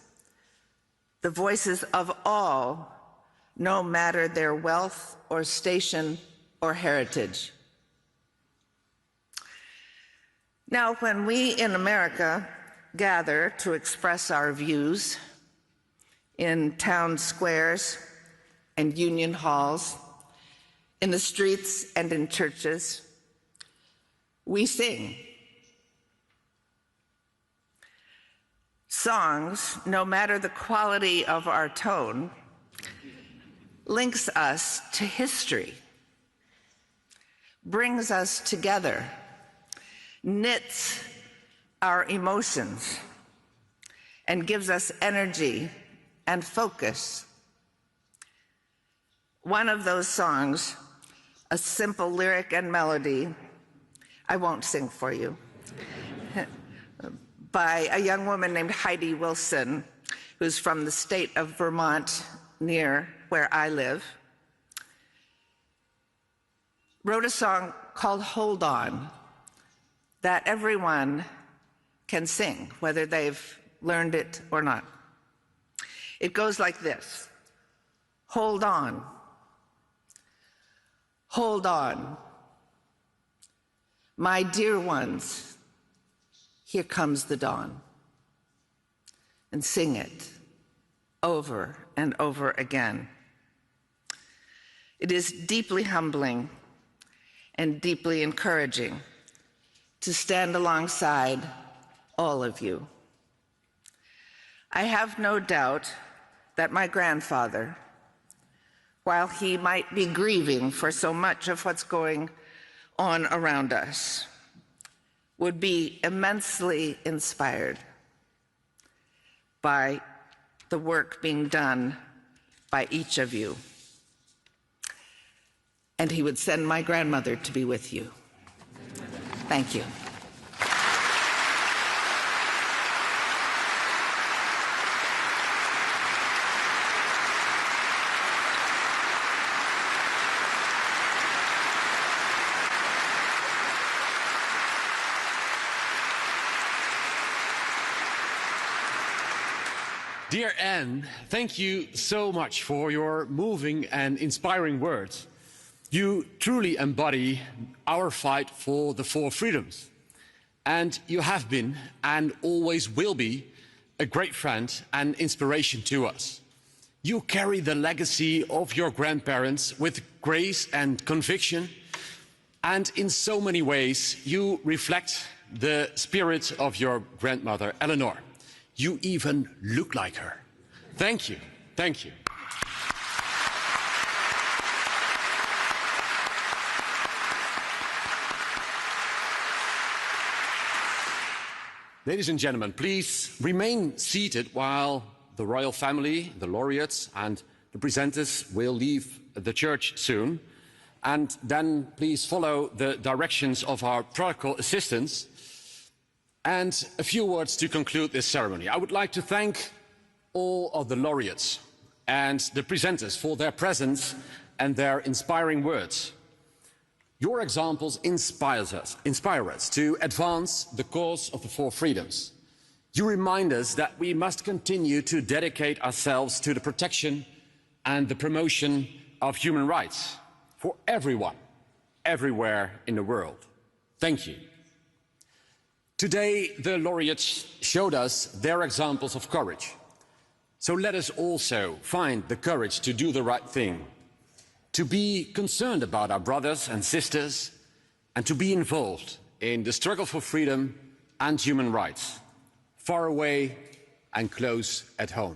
Speaker 22: the voices of all, no matter their wealth or station or heritage. Now, when we in America gather to express our views in town squares and union halls, in the streets and in churches, we sing. Songs, no matter the quality of our tone, links us to history, brings us together, knits our emotions, and gives us energy and focus. One of those songs, a simple lyric and melody, I won't sing for you, by a young woman named Heidi Wilson, who's from the state of Vermont, near where I live, wrote a song called Hold On that everyone can sing, whether they've learned it or not. It goes like this: hold on, hold on, my dear ones, here comes the dawn. And sing it over and over again. It is deeply humbling and deeply encouraging to stand alongside all of you. I have no doubt that my grandfather, while he might be grieving for so much of what's going on around us, would be immensely inspired by the work being done by each of you. And he would send my grandmother to be with you. Thank you.
Speaker 9: Dear Anne, thank you so much for your moving and inspiring words. You truly embody our fight for the four freedoms. And you have been, and always will be, a great friend and inspiration to us. You carry the legacy of your grandparents with grace and conviction. And in so many ways, you reflect the spirit of your grandmother, Eleanor. You even look like her. Thank you. Thank you. Ladies and gentlemen, please remain seated while the royal family, the laureates and the presenters will leave the church soon. And then please follow the directions of our protocol assistants. And a few words to conclude this ceremony. I would like to thank all of the laureates and the presenters for their presence and their inspiring words. Your examples inspire us to advance the cause of the four freedoms. You remind us that we must continue to dedicate ourselves to the protection and the promotion of human rights for everyone, everywhere in the world. Thank you. Today, the laureates showed us their examples of courage. So let us also find the courage to do the right thing, to be concerned about our brothers and sisters, and to be involved in the struggle for freedom and human rights, far away and close at home.